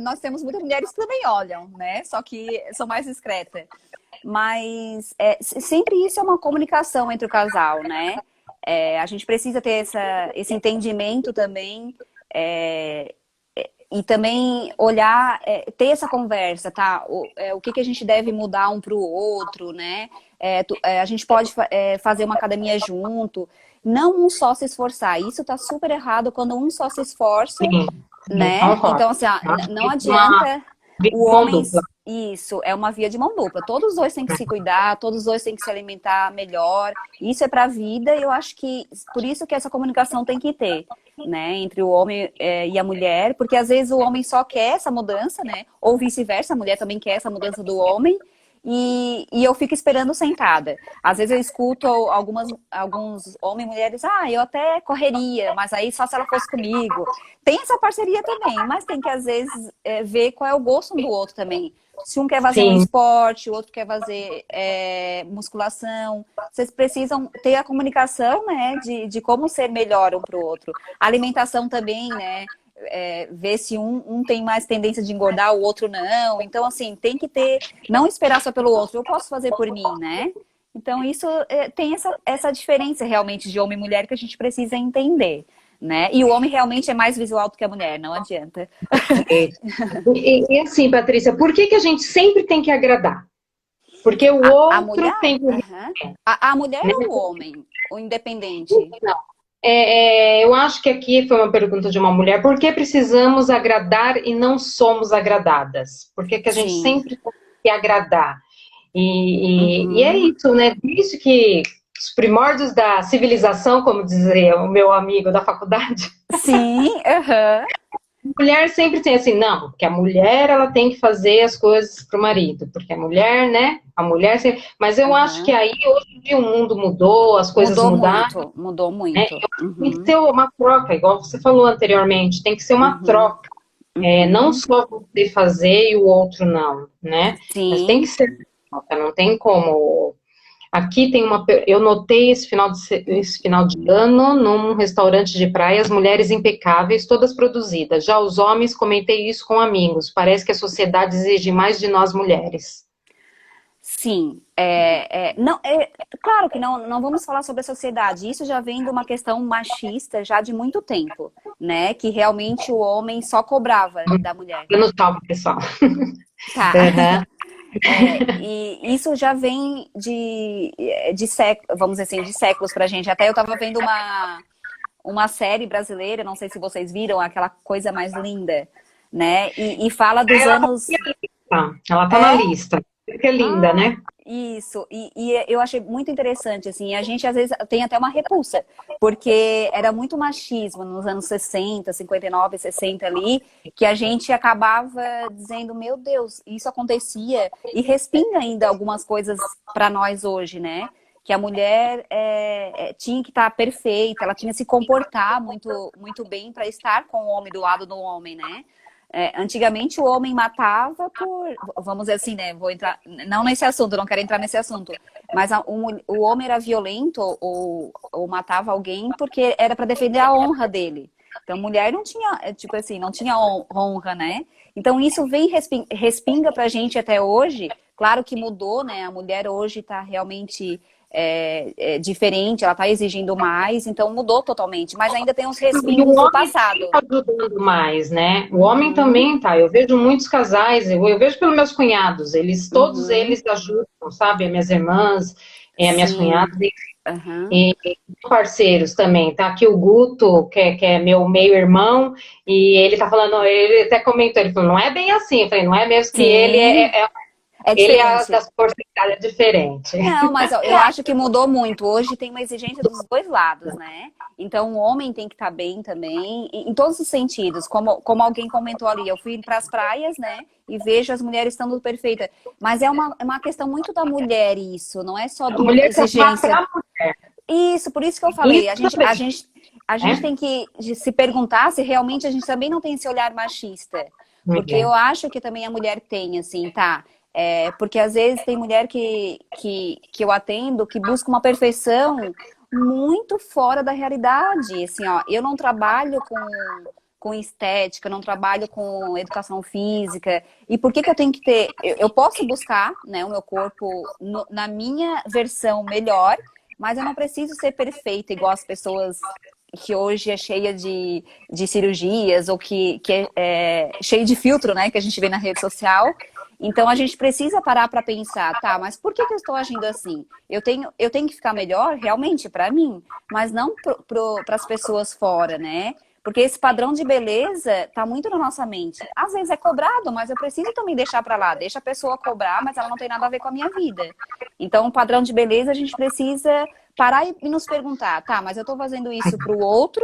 nós temos muitas mulheres que também olham, né? Só que são mais discretas. Mas sempre isso é uma comunicação entre o casal, né? A gente precisa ter esse entendimento também. é, e também olhar, ter essa conversa, tá? O que que a gente deve mudar um para o outro, né? A gente pode fazer uma academia junto, não um só se esforçar. Isso tá super errado quando um só se esforça, Sim, sim, né? concordo. Então, assim, não Uma adianta via o de mão homem. dupla. Isso, é uma via de mão dupla. Todos os dois têm que se cuidar, todos os dois têm que se alimentar melhor. Isso é para a vida e eu acho que por isso que essa comunicação tem que ter, né? Entre o homem e a mulher, porque às vezes o homem só quer essa mudança, né? Ou vice-versa, a mulher também quer essa mudança do homem. E eu fico esperando sentada. Às vezes eu escuto alguns homens e mulheres, eu até correria, mas aí só se ela fosse comigo. Tem essa parceria também, mas tem que às vezes ver qual é o gosto um do outro também. Se um quer fazer um Sim, esporte, o outro quer fazer musculação, vocês precisam ter a comunicação, né, de como ser melhor um para o outro. A alimentação também, né, ver se um tem mais tendência de engordar, o outro não. Então, assim, tem que ter, não esperar só pelo outro, eu posso fazer por mim, né? Então, isso tem essa diferença realmente de homem e mulher que a gente precisa entender, né? E o homem realmente é mais visual do que a mulher, não adianta. é. E assim, Patrícia, por que que a gente sempre tem que agradar? Porque o A outro mulher? tem que, Aham. A mulher né? ou o homem? O independente? Não. Eu acho que aqui foi uma pergunta de uma mulher. Por que precisamos agradar e não somos agradadas? Por que que a gente Sim. sempre tem que agradar? E é Uhum. isso, né? Desde que os primórdios da civilização, como dizia o meu amigo da faculdade, Sim, aham. mulher sempre tem assim, não, porque a mulher ela tem que fazer as coisas pro marido, porque a mulher, né? A mulher sempre... Mas eu acho que Aham. aí hoje em dia o mundo mudou, as coisas mudaram, Mudou né? muito. Tem que Uhum. ser uma troca, igual você falou anteriormente, tem que ser uma Uhum. troca. Não Uhum. só você fazer e o outro não, né? Mas tem que Sim. ser troca, não tem como. Aqui tem uma. Eu notei esse final de ano num restaurante de praia, as mulheres impecáveis, todas produzidas. Já os homens, comentei isso com amigos. Parece que a sociedade exige mais de nós mulheres. Sim, não, claro que não vamos falar sobre a sociedade. Isso já vem de uma questão machista já de muito tempo, né? Que realmente o homem só cobrava da mulher. Eu não salvo, pessoal. Tá. Uhum. E isso já vem de séculos, vamos dizer assim, de séculos pra gente. Até eu tava vendo uma série brasileira, não sei se vocês viram, aquela coisa mais linda, né? E fala dos Ela anos. ela tá na É? lista. Que é linda, Ah, né? isso. E eu achei muito interessante, assim. A gente, às vezes, tem até uma repulsa, porque era muito machismo nos anos 60, 59, 60 ali, que a gente acabava dizendo, meu Deus, isso acontecia, e respinga ainda algumas coisas para nós hoje, né? que a mulher tinha que estar perfeita, ela tinha que se comportar muito bem para estar com o homem, do lado do homem, né? Antigamente o homem matava por, vamos dizer assim, né? Vou entrar, não nesse assunto, não quero entrar nesse assunto, mas o homem era violento ou matava alguém porque era para defender a honra dele. Então, mulher não tinha, tipo assim, não tinha honra, né? Então, isso vem respinga pra gente até hoje. Claro que mudou, né? A mulher hoje tá realmente diferente, ela tá exigindo mais, então mudou totalmente. Mas ainda tem uns E o respingos do homem também passado. está ajudando mais, né? O homem Uhum, também tá. Eu vejo muitos casais, eu vejo pelos meus cunhados, todos uhum, eles ajudam, sabe? Minhas irmãs, minhas sim, cunhadas uhum, e parceiros também. Tá aqui o Guto, que é meu meio-irmão, e ele tá falando, ele até comentou, ele falou, não é bem assim. Eu falei, não é mesmo que ele sim, é ele é diferente. das porcentagens diferente. Não, mas eu acho que mudou muito. Hoje tem uma exigência dos dois lados, né? Então o homem tem que estar bem também, em todos os sentidos. Como alguém comentou ali, eu fui para as praias, né? E vejo as mulheres estando perfeitas. Mas é uma questão muito da mulher isso, não é só A do mulher trabalha exigência. para mulher. Isso, por isso que eu falei. Isso A gente, a também, gente, a gente né? tem que se perguntar se realmente a gente também não tem esse olhar machista. Porque Mulher. eu acho que também a mulher tem, assim, tá? Porque às vezes tem mulher que eu atendo que busca uma perfeição muito fora da realidade. Assim, ó, eu não trabalho com estética, eu não trabalho com educação física. E por que que eu tenho que ter? Eu posso buscar, né, o meu corpo na minha versão melhor, mas eu não preciso ser perfeita igual as pessoas que hoje é cheia de cirurgias ou que é cheio de filtro, né, que a gente vê na rede social. Então a gente precisa parar para pensar, tá, mas por que que eu estou agindo assim? Eu tenho que ficar melhor realmente para mim, mas não para as pessoas fora, né? Porque esse padrão de beleza tá muito na nossa mente. Às vezes é cobrado, mas eu preciso também deixar para lá. Deixa a pessoa cobrar, mas ela não tem nada a ver com a minha vida. Então, o padrão de beleza a gente precisa parar e nos perguntar, tá, mas eu tô fazendo isso pro outro,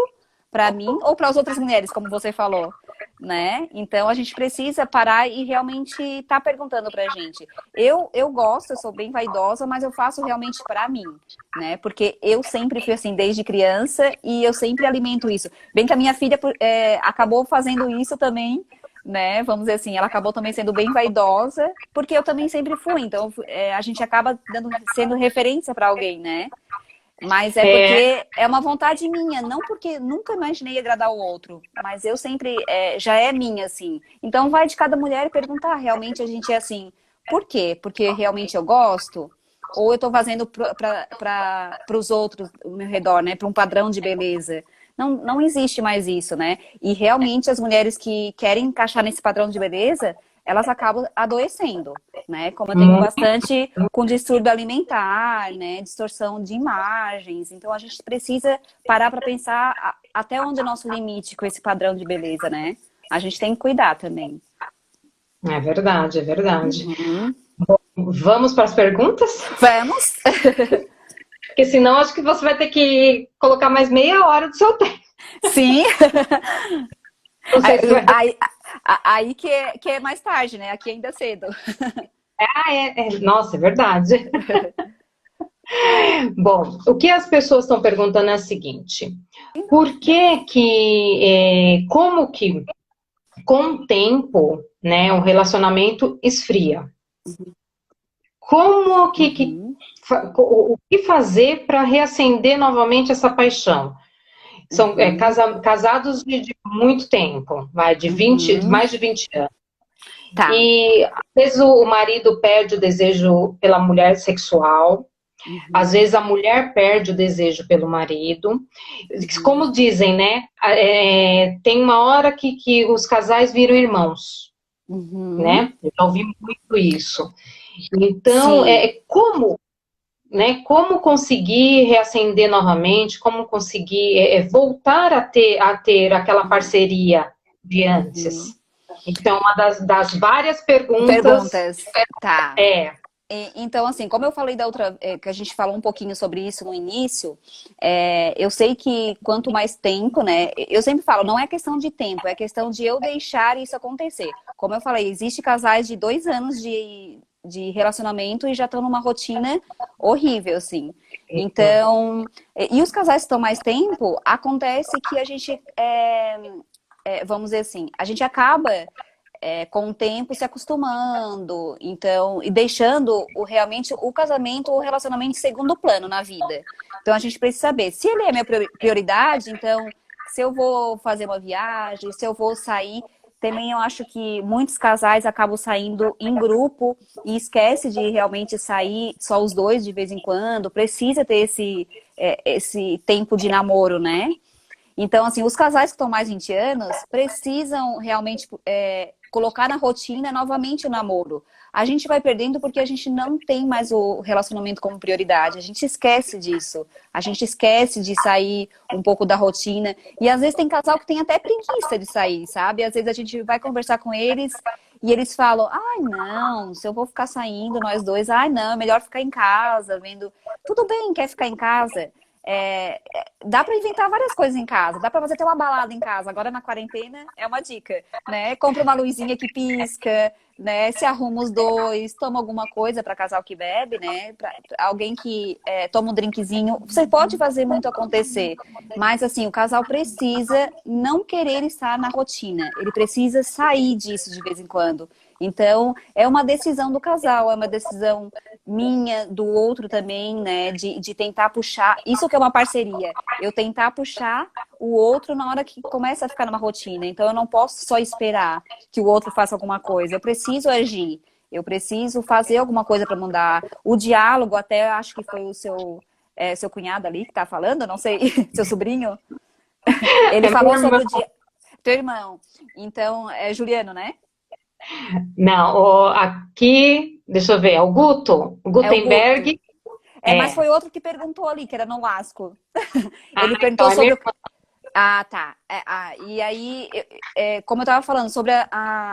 para mim ou para as outras mulheres, como você falou, né? Então a gente precisa parar e realmente estar perguntando pra gente. Eu gosto, eu sou bem vaidosa, mas eu faço realmente para mim, né? Porque eu sempre fui assim desde criança e eu sempre alimento isso. Bem que a minha filha acabou fazendo isso também, né? Vamos dizer assim, ela acabou também sendo bem vaidosa, porque eu também sempre fui. Então a gente acaba sendo referência para alguém, né? Mas é É, porque é uma vontade minha, não porque nunca imaginei agradar o outro, mas eu sempre, já é minha, assim. Então vai de cada mulher perguntar, realmente a gente é assim, por quê? Porque realmente eu gosto? Ou eu tô fazendo para os outros ao meu redor, né? Para um padrão de beleza. Não, não existe mais isso, né? E realmente as mulheres que querem encaixar nesse padrão de beleza, elas acabam adoecendo, né? Como eu tenho muito, bastante com distúrbio alimentar, né? Distorção de imagens. Então a gente precisa parar para pensar até onde é o nosso limite com esse padrão de beleza, né? A gente tem que cuidar também. é verdade, é verdade. Uhum. Vamos para as perguntas? Vamos? Porque senão acho que você vai ter que colocar mais meia hora do seu tempo. Sim. Não sei se vai dar. Aí que é mais tarde, né? Aqui ainda é cedo. Nossa, é verdade. Bom, o que as pessoas estão perguntando é o seguinte: por que que, como que com o tempo, né, o relacionamento esfria? Como Uhum. o que fazer para reacender novamente essa paixão? São Uhum. casados de muito tempo, vai, Uhum. mais de 20 anos. Tá. E às vezes o marido perde o desejo pela mulher sexual, às Uhum. vezes a mulher perde o desejo pelo marido. Uhum. Como dizem, né? Tem uma hora que os casais viram irmãos, Uhum. né? Eu já ouvi muito isso. Então, Sim. como, né? Como conseguir reacender novamente? Como conseguir voltar a ter aquela parceria de Uhum. antes? Então, uma das várias perguntas Perguntas. Tá. é. Então, assim, como eu falei da outra, que a gente falou um pouquinho sobre isso no início, eu sei que quanto mais tempo, né? Eu sempre falo, não é questão de tempo, é questão de eu deixar isso acontecer. Como eu falei, existe casais de 2 anos de relacionamento e já estão numa rotina horrível, assim. Então, e os casais que estão mais tempo, acontece que a gente, vamos dizer assim, a gente acaba com o tempo se acostumando, então, e deixando realmente o casamento, o relacionamento em segundo plano na vida. Então a gente precisa saber se ele é minha prioridade, então se eu vou fazer uma viagem, se eu vou sair, também eu acho que muitos casais acabam saindo em grupo e esquece de realmente sair só os dois de vez em quando, precisa ter esse tempo de namoro, né? Então, assim, os casais que estão mais 20 anos precisam realmente colocar na rotina novamente o namoro. A gente vai perdendo porque a gente não tem mais o relacionamento como prioridade. A gente esquece disso. A gente esquece de sair um pouco da rotina. E às vezes tem casal que tem até preguiça de sair, sabe? Às vezes a gente vai conversar com eles e eles falam: ai, não, se eu vou ficar saindo, nós dois, ai, não, é melhor ficar em casa, vendo. Tudo bem, quer ficar em casa? Dá para inventar várias coisas em casa, dá para fazer até uma balada em casa. Agora na quarentena é uma dica, né? Compra uma luzinha que pisca, né? Se arruma os dois, toma alguma coisa para casal que bebe, né? Pra alguém que toma um drinkzinho, você pode fazer muito acontecer, mas assim, o casal precisa não querer estar na rotina, ele precisa sair disso de vez em quando. Então, é uma decisão do casal, é uma decisão minha, do outro também, né? De tentar puxar. Isso que é uma parceria. Eu tentar puxar o outro na hora que começa a ficar numa rotina. Então, eu não posso só esperar que o outro faça alguma coisa. Eu preciso agir. Eu preciso fazer alguma coisa para mudar. O diálogo, até acho que foi o seu cunhado ali que tá falando, não sei, seu sobrinho. Ele É meu falou irmão. sobre o dia. Teu irmão. Então, é Juliano, né? Não, aqui, deixa eu ver, é o Guto, o É o Guto. Gutenberg. Mas É. foi outro que perguntou ali, que era no Lasco. Ah, Ele então perguntou é meu sobre o. irmão. Ah, tá. E aí, como eu estava falando, sobre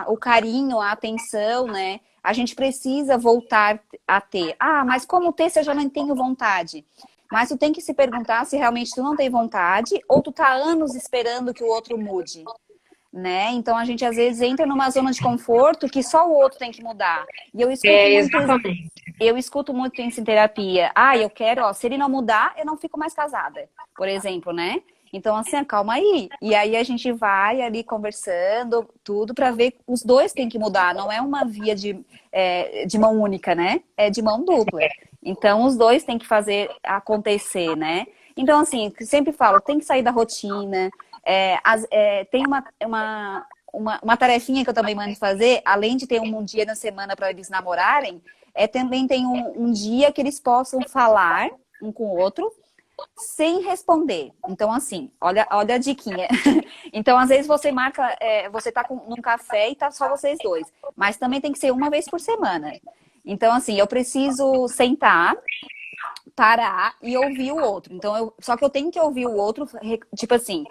o carinho, a atenção, né? A gente precisa voltar a ter. Ah, mas como ter se eu já não tenho vontade? Mas tu tem que se perguntar se realmente tu não tem vontade ou tu tá anos esperando que o outro mude, né? Então a gente às vezes entra numa zona de conforto que só o outro tem que mudar. E Exatamente. eu escuto muito isso em terapia. Ah, eu quero, ó, se ele não mudar, eu não fico mais casada, por exemplo, né? Então, assim, calma aí. E aí a gente vai ali conversando, tudo, para ver que os dois têm que mudar. Não é uma via de mão única, né? É de mão dupla. Então, os dois têm que fazer acontecer, né? Então, assim, sempre falo, tem que sair da rotina. Tem uma tarefinha que eu também mando fazer, além de ter um dia na semana para eles namorarem, também tem um dia que eles possam falar um com o outro sem responder. Então, assim, olha a diquinha. Então, às vezes você marca, você tá num café e tá só vocês dois, mas também tem que ser uma vez por semana. Então, assim, eu preciso sentar, parar e ouvir o outro. Então, só que eu tenho que ouvir o outro, tipo assim,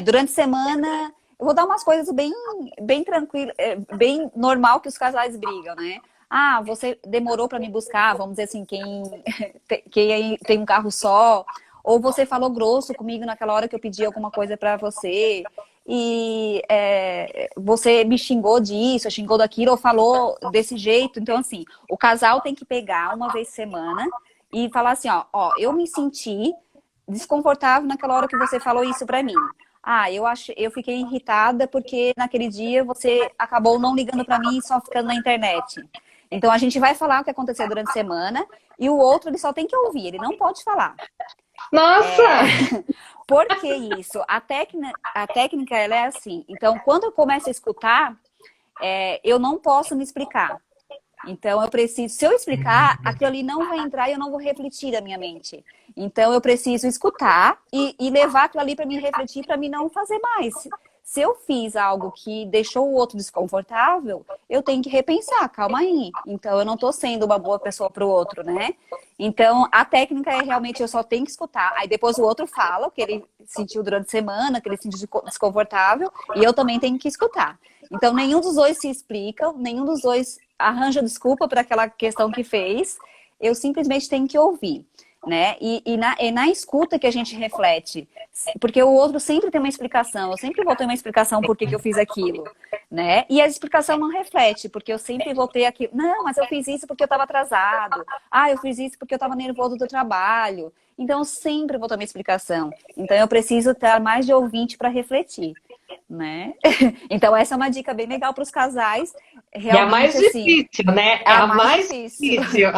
durante a semana, eu vou dar umas coisas bem tranquilas, bem normal que os casais brigam, né? Ah, você demorou para me buscar, vamos dizer assim, quem tem um carro só, ou você falou grosso comigo naquela hora que eu pedi alguma coisa para você, e você me xingou disso, xingou daquilo, ou falou desse jeito. Então, assim, o casal tem que pegar uma vez por semana e falar assim, ó, eu me senti desconfortável naquela hora que você falou isso pra mim. Ah, eu fiquei irritada porque naquele dia você acabou não ligando pra mim e só ficando na internet. Então a gente vai falar o que aconteceu durante a semana e o outro ele só tem que ouvir, ele não pode falar. Nossa! Por que isso? A técnica ela é assim. Então, quando eu começo a escutar, eu não posso me explicar. Então, eu preciso, se eu explicar, aquilo ali não vai entrar e eu não vou refletir na minha mente. Então, eu preciso escutar e levar aquilo ali para me refletir, para mim não fazer mais. Se eu fiz algo que deixou o outro desconfortável, eu tenho que repensar, calma aí. Então, eu não estou sendo uma boa pessoa para o outro, né? Então, a técnica é realmente eu só tenho que escutar. Aí depois o outro fala o que ele sentiu durante a semana, que ele sentiu desconfortável, e eu também tenho que escutar. Então, nenhum dos dois se explica, nenhum dos dois arranja desculpa para aquela questão que fez. Eu simplesmente tenho que ouvir, né? E na escuta que a gente reflete, porque o outro sempre tem uma explicação. Eu sempre vou ter uma explicação por que eu fiz aquilo. né? E a explicação não reflete, porque eu sempre vou ter aqui, não, mas eu fiz isso porque eu estava atrasado. Ah, eu fiz isso porque eu estava nervoso do trabalho. Então, eu sempre vou ter uma explicação. Então, eu preciso ter mais de ouvinte para refletir, né? Então, essa é uma dica bem legal para os casais. E a mais Realmente, assim, difícil, né? é É a a mais mais difícil. difícil.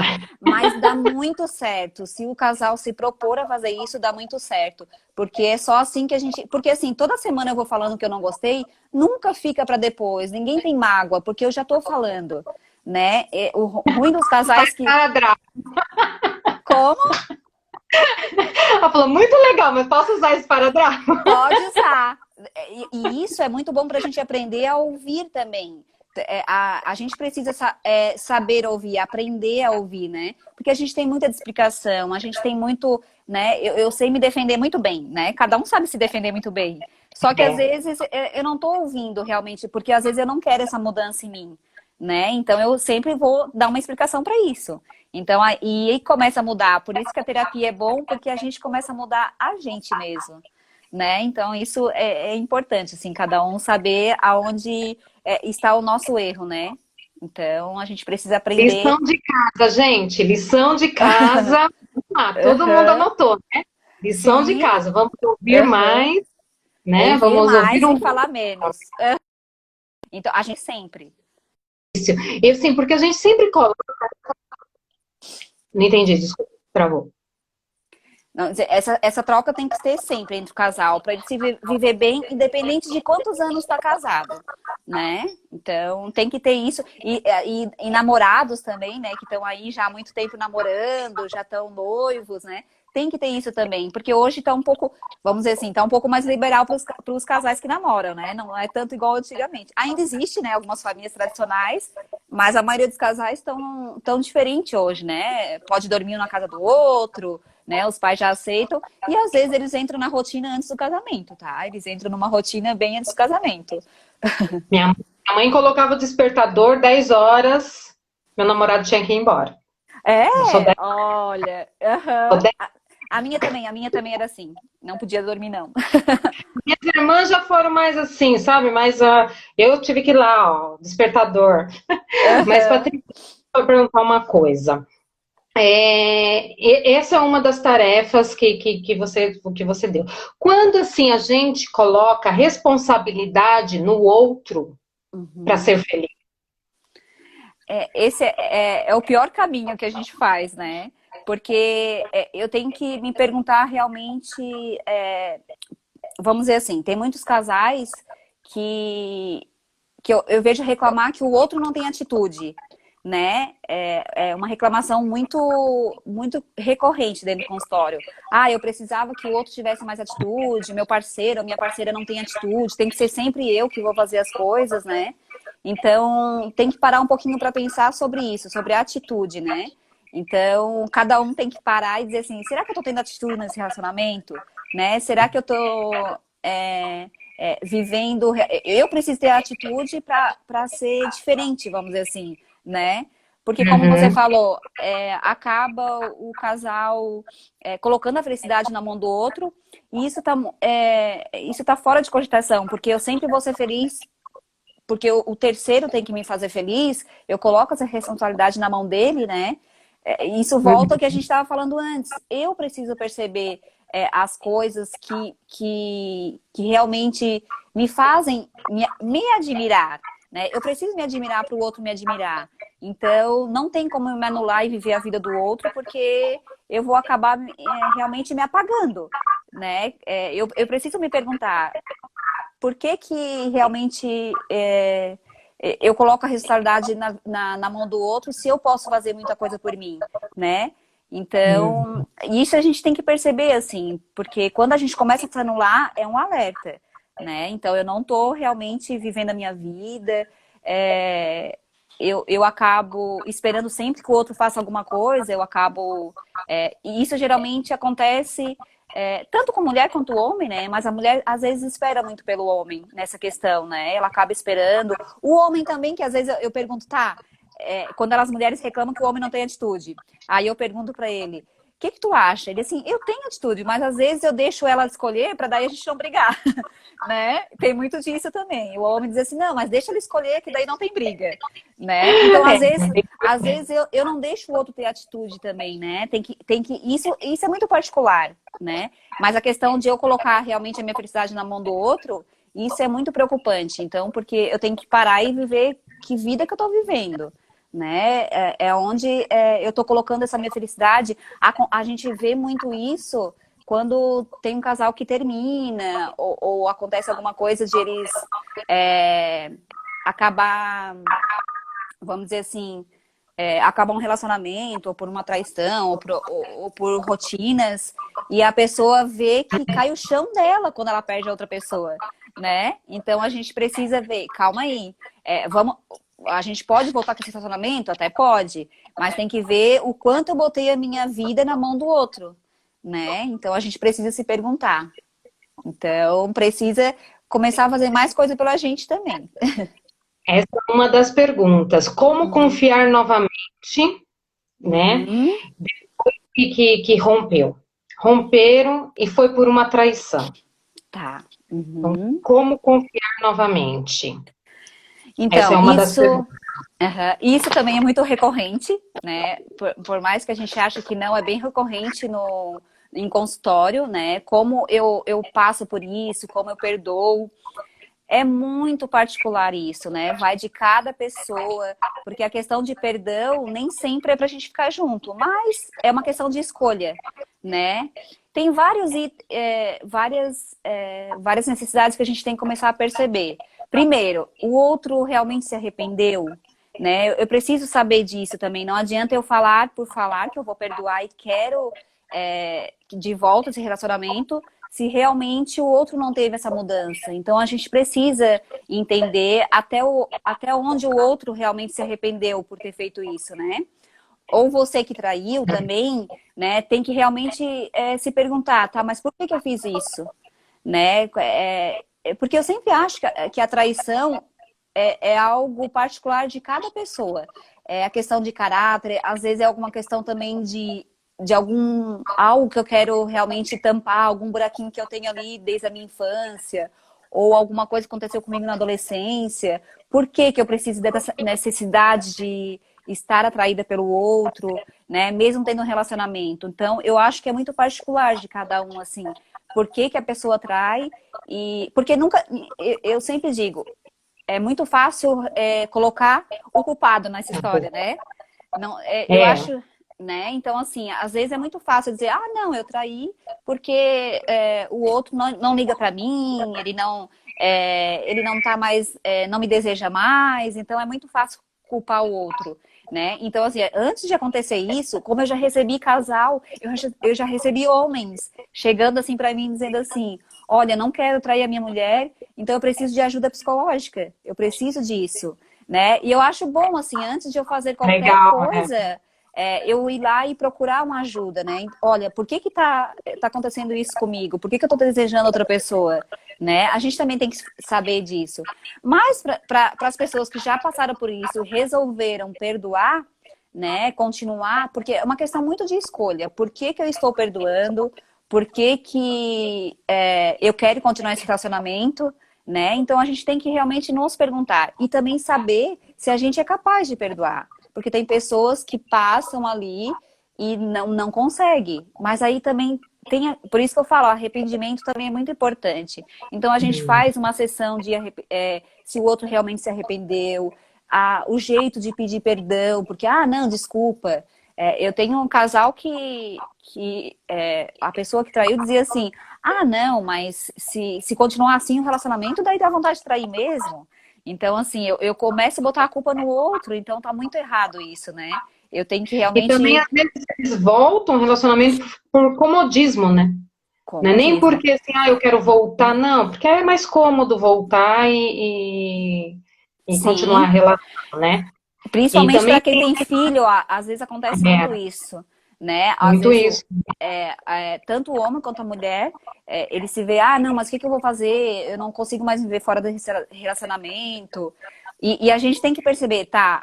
Mas dá muito certo. Se o casal se propor a fazer isso, dá muito certo. Porque é só assim que a gente. Porque assim, toda semana eu vou falando que eu não gostei, nunca fica para depois. Ninguém tem mágoa, porque eu já tô falando, né? O ruim dos casais que. Padra. Como? Ela falou, muito legal, mas posso usar esse paradrafo? Pode usar. E isso é muito bom para a gente aprender a ouvir também. A gente precisa saber ouvir, aprender a ouvir, né? Porque a gente tem muita explicação, a gente tem muito, né? Eu sei me defender muito bem, né? Cada um sabe se defender muito bem. Só que às É. vezes eu não estou ouvindo realmente, porque às vezes eu não quero essa mudança em mim, né? Então eu sempre vou dar uma explicação para isso. Então aí começa a mudar. Por isso que a terapia é bom, porque a gente começa a mudar a gente mesmo, né? Então isso é importante, assim, cada um saber aonde está o nosso erro, né? Então a gente precisa aprender. Lição de casa, gente. Lição de casa. Ah, todo mundo Aham, anotou, né? Lição de sim, casa. Vamos ouvir aham. mais, né? Ouvir Vamos ouvir mais um. e falar menos. Então a gente sempre. E assim, porque a gente sempre coloca. Não entendi, desculpa, travou. Não, essa troca tem que ter sempre entre o casal, para ele se viver bem, independente de quantos anos está casado, né? Então tem que ter isso. E namorados também, né? Que estão aí já há muito tempo namorando, já estão noivos, né? Tem que ter isso também, porque hoje está um pouco, vamos dizer assim, está um pouco mais liberal para os casais que namoram, né? Não é tanto igual antigamente. Ainda existe, né? Algumas famílias tradicionais, mas a maioria dos casais estão tão diferente hoje, né? Pode dormir um na casa do outro, né? Os pais já aceitam e às vezes eles entram na rotina antes do casamento, tá? Eles entram numa rotina bem antes do casamento. Minha mãe colocava o despertador 10 horas, meu namorado tinha que ir embora. Eu sou É, 10, olha, sou aham. 10. A minha também era assim. Não podia dormir, não. Minhas irmãs já foram mais assim, sabe? Mas eu tive que ir lá, ó, despertador. Mas, Aham. Patrícia, vou perguntar uma coisa. Essa é uma das tarefas que você deu. Quando assim a gente coloca responsabilidade no outro para Uhum. ser feliz? Esse é o pior caminho que a gente faz, né? Porque eu tenho que me perguntar realmente, vamos dizer assim, tem muitos casais que, que eu vejo reclamar que o outro não tem atitude, né? É uma reclamação muito recorrente dentro do consultório. Ah, eu precisava que o outro tivesse mais atitude, meu parceiro ou minha parceira não tem atitude, tem que ser sempre eu que vou fazer as coisas, né? Então, tem que parar um pouquinho para pensar sobre isso, sobre a atitude, né? Então, cada um tem que parar e dizer assim, será que eu tô tendo atitude nesse relacionamento? Né? Será que eu tô vivendo... Eu preciso ter atitude para ser diferente, vamos dizer assim, né? Porque, como você Uhum. falou, acaba o casal colocando a felicidade na mão do outro, e isso tá fora de cogitação, porque eu sempre vou ser feliz porque o terceiro tem que me fazer feliz, eu coloco essa responsabilidade na mão dele, né? Isso volta ao que a gente estava falando antes. Eu preciso perceber as coisas que realmente me fazem me admirar, né? Eu preciso me admirar para o outro me admirar. Então, não tem como eu me anular e viver a vida do outro, porque eu vou acabar realmente me apagando, né? Eu preciso me perguntar, por que que realmente eu coloco a responsabilidade na mão do outro se eu posso fazer muita coisa por mim, né? Então, isso a gente tem que perceber, assim, porque quando a gente começa a se anular, é um alerta, né? Então, eu não tô realmente vivendo a minha vida, eu acabo esperando sempre que o outro faça alguma coisa, eu acabo... e isso geralmente acontece tanto com mulher quanto homem, né? Mas a mulher às vezes espera muito pelo homem nessa questão, né? Ela acaba esperando. O homem também, que às vezes eu pergunto, tá? Quando as mulheres reclamam que o homem não tem atitude, aí eu pergunto pra ele. que tu acha? Ele assim, eu tenho atitude, mas às vezes eu deixo ela escolher para daí a gente não brigar, né? Tem muito disso também. O homem diz assim, não, mas deixa ela escolher que daí não tem briga, né? Então, às vezes eu não deixo o outro ter atitude também, né? Isso é muito particular, né? Mas a questão de eu colocar realmente a minha felicidade na mão do outro, isso é muito preocupante. Então, porque eu tenho que parar e viver que vida que eu tô vivendo, né? É onde eu tô colocando essa minha felicidade. A gente vê muito isso quando tem um casal que termina ou acontece alguma coisa de eles acabar, vamos dizer assim, acabar um relacionamento ou por uma traição ou por rotinas e a pessoa vê que cai o chão dela quando ela perde a outra pessoa, né? Então a gente precisa ver, calma aí, a gente pode voltar com esse relacionamento? Até pode, mas tem que ver o quanto eu botei a minha vida na mão do outro, né? Então a gente precisa se perguntar. Então precisa começar a fazer mais coisa pela gente também. Essa é uma das perguntas. Como Uhum. confiar novamente, né? Uhum. Que rompeu. Romperam e foi por uma traição. Tá. Então, Uhum. como confiar novamente? Essa Então, é uma das perguntas. isso também é muito recorrente, né? Por mais que a gente ache que não, é bem recorrente em consultório, né? Como eu passo por isso, como eu perdoo. É muito particular isso, né? Vai de cada pessoa, porque a questão de perdão nem sempre é pra gente ficar junto, mas é uma questão de escolha, né? Tem várias necessidades que a gente tem que começar a perceber. Primeiro, o outro realmente se arrependeu, né? Eu preciso saber disso também. Não adianta eu falar por falar que eu vou perdoar e quero de volta esse relacionamento se realmente o outro não teve essa mudança. Então a gente precisa entender até onde o outro realmente se arrependeu por ter feito isso, né? Ou você que traiu também, né, tem que realmente se perguntar, tá, mas por que eu fiz isso? Né? Porque eu sempre acho que a traição é algo particular de cada pessoa. É a questão de caráter, às vezes é alguma questão também de algo que eu quero realmente tampar, algum buraquinho que eu tenho ali desde a minha infância, ou alguma coisa que aconteceu comigo na adolescência. Por que que eu preciso dessa necessidade de estar atraída pelo outro, né? Mesmo tendo um relacionamento. Então, eu acho que é muito particular de cada um, assim. Por que que a pessoa atrai e porque nunca, eu sempre digo, é muito fácil colocar o culpado nessa história, né? Não, eu É, acho, né? Então, assim, às vezes é muito fácil dizer, ah, não, eu traí porque o outro não liga pra mim, ele não tá mais, não me deseja mais, então é muito fácil culpar o outro, né? Então, assim, antes de acontecer isso, como eu já recebi casal, eu já recebi homens chegando assim pra mim dizendo assim, olha, não quero trair a minha mulher, então eu preciso de ajuda psicológica, eu preciso disso, né? E eu acho bom, assim, antes de eu fazer qualquer legal. coisa, eu ir lá e procurar uma ajuda, né? Olha, por que que tá acontecendo isso comigo? Por que que eu tô desejando outra pessoa? Né? A gente também tem que saber disso. Mas para as pessoas que já passaram por isso, resolveram perdoar, né? Continuar, porque é uma questão muito de escolha. Por que que eu estou perdoando? Por que que eu quero continuar esse relacionamento? Né? Então a gente tem que realmente nos perguntar e também saber se a gente é capaz de perdoar. Porque tem pessoas que passam ali e não consegue. Mas aí também por isso que eu falo, arrependimento também é muito importante. Então a gente faz uma sessão de se o outro realmente se arrependeu, o jeito de pedir perdão, porque, não, desculpa. Eu tenho um casal que a pessoa que traiu dizia assim, não, mas se continuar assim o relacionamento, daí dá vontade de trair mesmo. Então, assim, eu começo a botar a culpa no outro, então tá muito errado isso, né? Eu tenho que E também, realmente, às vezes, eles voltam ao relacionamento por comodismo, né? Não é nem comodismo. porque assim, eu quero voltar, não, porque é mais cômodo voltar e continuar a Sim, relação, né? E principalmente também para quem tem filho, às vezes acontece muito é, isso, né? Às muito vezes isso. tanto o homem quanto a mulher, ele se vê, não, mas o que que eu vou fazer? Eu não consigo mais viver fora desse relacionamento. E a gente tem que perceber, tá?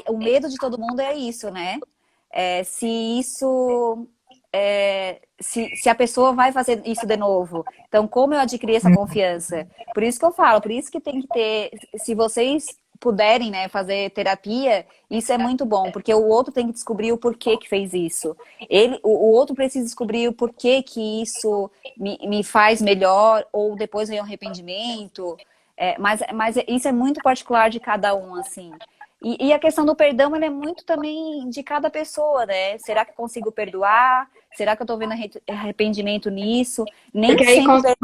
O medo de todo mundo é isso, né? Se isso se a pessoa vai fazer isso de novo. Então, como eu adquiri essa confiança? Por isso que eu falo, por isso que tem que ter, se vocês puderem, né, fazer terapia, isso é muito bom, porque o outro tem que descobrir o porquê que fez isso. O outro precisa descobrir o porquê que isso me faz melhor, ou depois vem o arrependimento. Mas isso é muito particular de cada um, assim. E a questão do perdão, ela é muito também de cada pessoa, né? Será que eu consigo perdoar? Será que eu tô vendo arrependimento nisso? Nem Porque aí, sempre.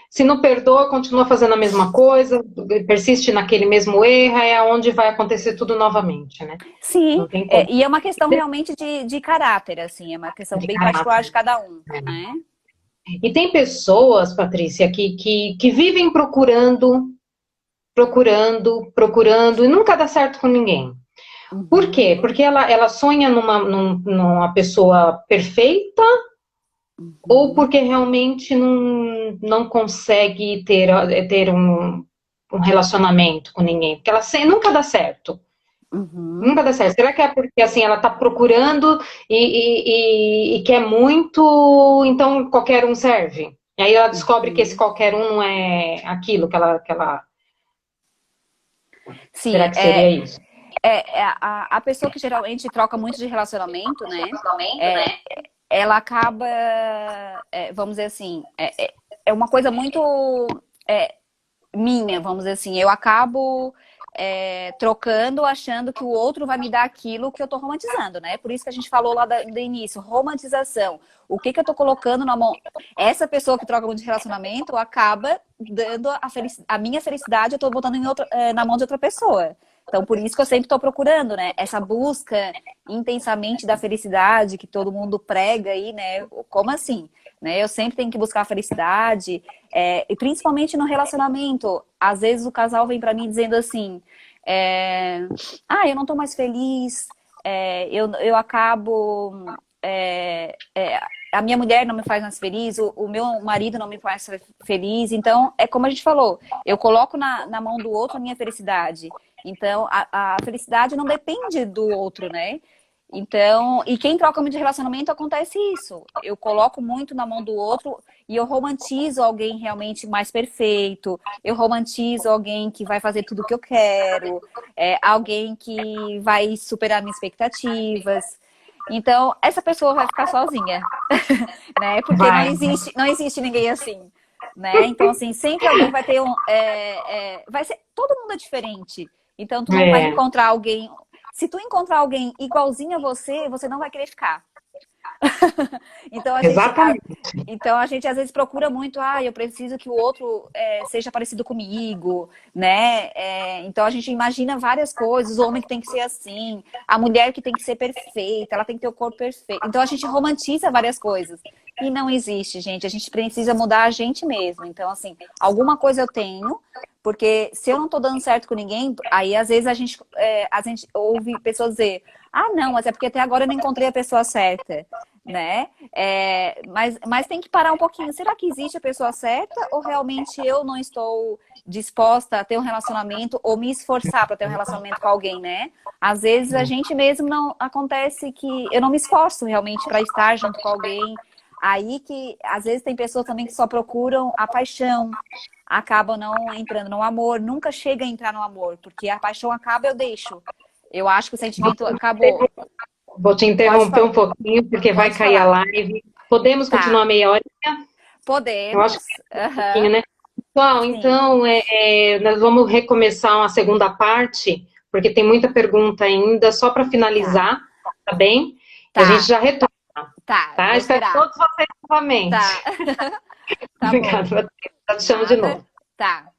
se não perdoa, continua fazendo a mesma coisa, persiste naquele mesmo erro, é onde vai acontecer tudo novamente, né? Sim, Não tem como. e é uma questão realmente de caráter, assim, é uma questão De bem particular caráter. de cada um, É. né? E tem pessoas, Patrícia, que vivem procurando, e nunca dá certo com ninguém. Por Uhum, quê? Porque ela sonha numa pessoa perfeita, ou uhum, porque realmente não consegue ter um relacionamento com ninguém. Porque ela nunca dá certo. uhum, Nunca dá certo. Será que é porque assim ela está procurando e quer muito, então qualquer um serve? E aí ela descobre que esse uhum. qualquer um não é aquilo que ela. Será Sim, que seria isso? a pessoa que geralmente troca muito de relacionamento, né? É, ela acaba, vamos dizer assim, é uma coisa muito é, minha, vamos dizer assim. Eu acabo trocando, achando que o outro vai me dar aquilo que eu tô romantizando, né? Por isso que a gente falou lá do início, romantização. O que que eu tô colocando na mão? Essa pessoa que troca muito de relacionamento acaba dando a minha felicidade, eu tô botando na mão de outra pessoa. Então, por isso que eu sempre estou procurando, né? Essa busca intensamente da felicidade que todo mundo prega aí, né? Como assim? Né? Eu sempre tenho que buscar a felicidade, e principalmente no relacionamento. Às vezes o casal vem para mim dizendo assim: eu não tô mais feliz, eu acabo. A minha mulher não me faz mais feliz, o meu marido não me faz feliz. Então, é como a gente falou, eu coloco na mão do outro a minha felicidade. Então, a felicidade não depende do outro, né? Então, e quem troca muito de relacionamento acontece isso. Eu coloco muito na mão do outro e eu romantizo alguém realmente mais perfeito. Eu romantizo alguém que vai fazer tudo o que eu quero, alguém que vai superar minhas expectativas. Então, essa pessoa vai ficar sozinha, né? Porque Vai. não existe ninguém assim, né? Então, assim, sempre alguém vai ter vai ser, todo mundo é diferente. Então, tu não vai É, encontrar alguém. Se tu encontrar alguém igualzinho a você não vai querer ficar. Então exatamente. então a gente às vezes procura muito, eu preciso que o outro seja parecido comigo, né? Então a gente imagina várias coisas, o homem que tem que ser assim, a mulher que tem que ser perfeita, ela tem que ter o corpo perfeito. Então a gente romantiza várias coisas. E não existe, gente. A gente precisa mudar a gente mesmo. Então, assim, alguma coisa eu tenho, porque se eu não tô dando certo com ninguém, aí às vezes a gente ouve pessoas dizer, não, mas é porque até agora eu não encontrei a pessoa certa, né? Mas tem que parar um pouquinho. Será que existe a pessoa certa ou realmente eu não estou disposta a ter um relacionamento ou me esforçar para ter um relacionamento com alguém, né? Às vezes a gente mesmo não acontece que eu não me esforço realmente para estar junto com alguém. Aí que às vezes tem pessoas também que só procuram a paixão, acabam não entrando no amor, nunca chega a entrar no amor, porque a paixão acaba, eu deixo. Eu acho que o sentimento acabou. Vou te Pode interromper falar. um pouquinho, porque vai Pode cair a falar. live. Podemos continuar Tá. meia hora? Eu acho que Podemos. é um pouquinho, Aham. né? Pessoal, Sim. então, nós vamos recomeçar uma segunda parte, porque tem muita pergunta ainda, só para Tá. finalizar, tá bem? E a gente Tá. já retorna, Tá. tá? Vou Espero esperar. todos vocês novamente. Tá. Tá Obrigada, bom. Patrícia. Eu te chamo de Nada. novo. Tá.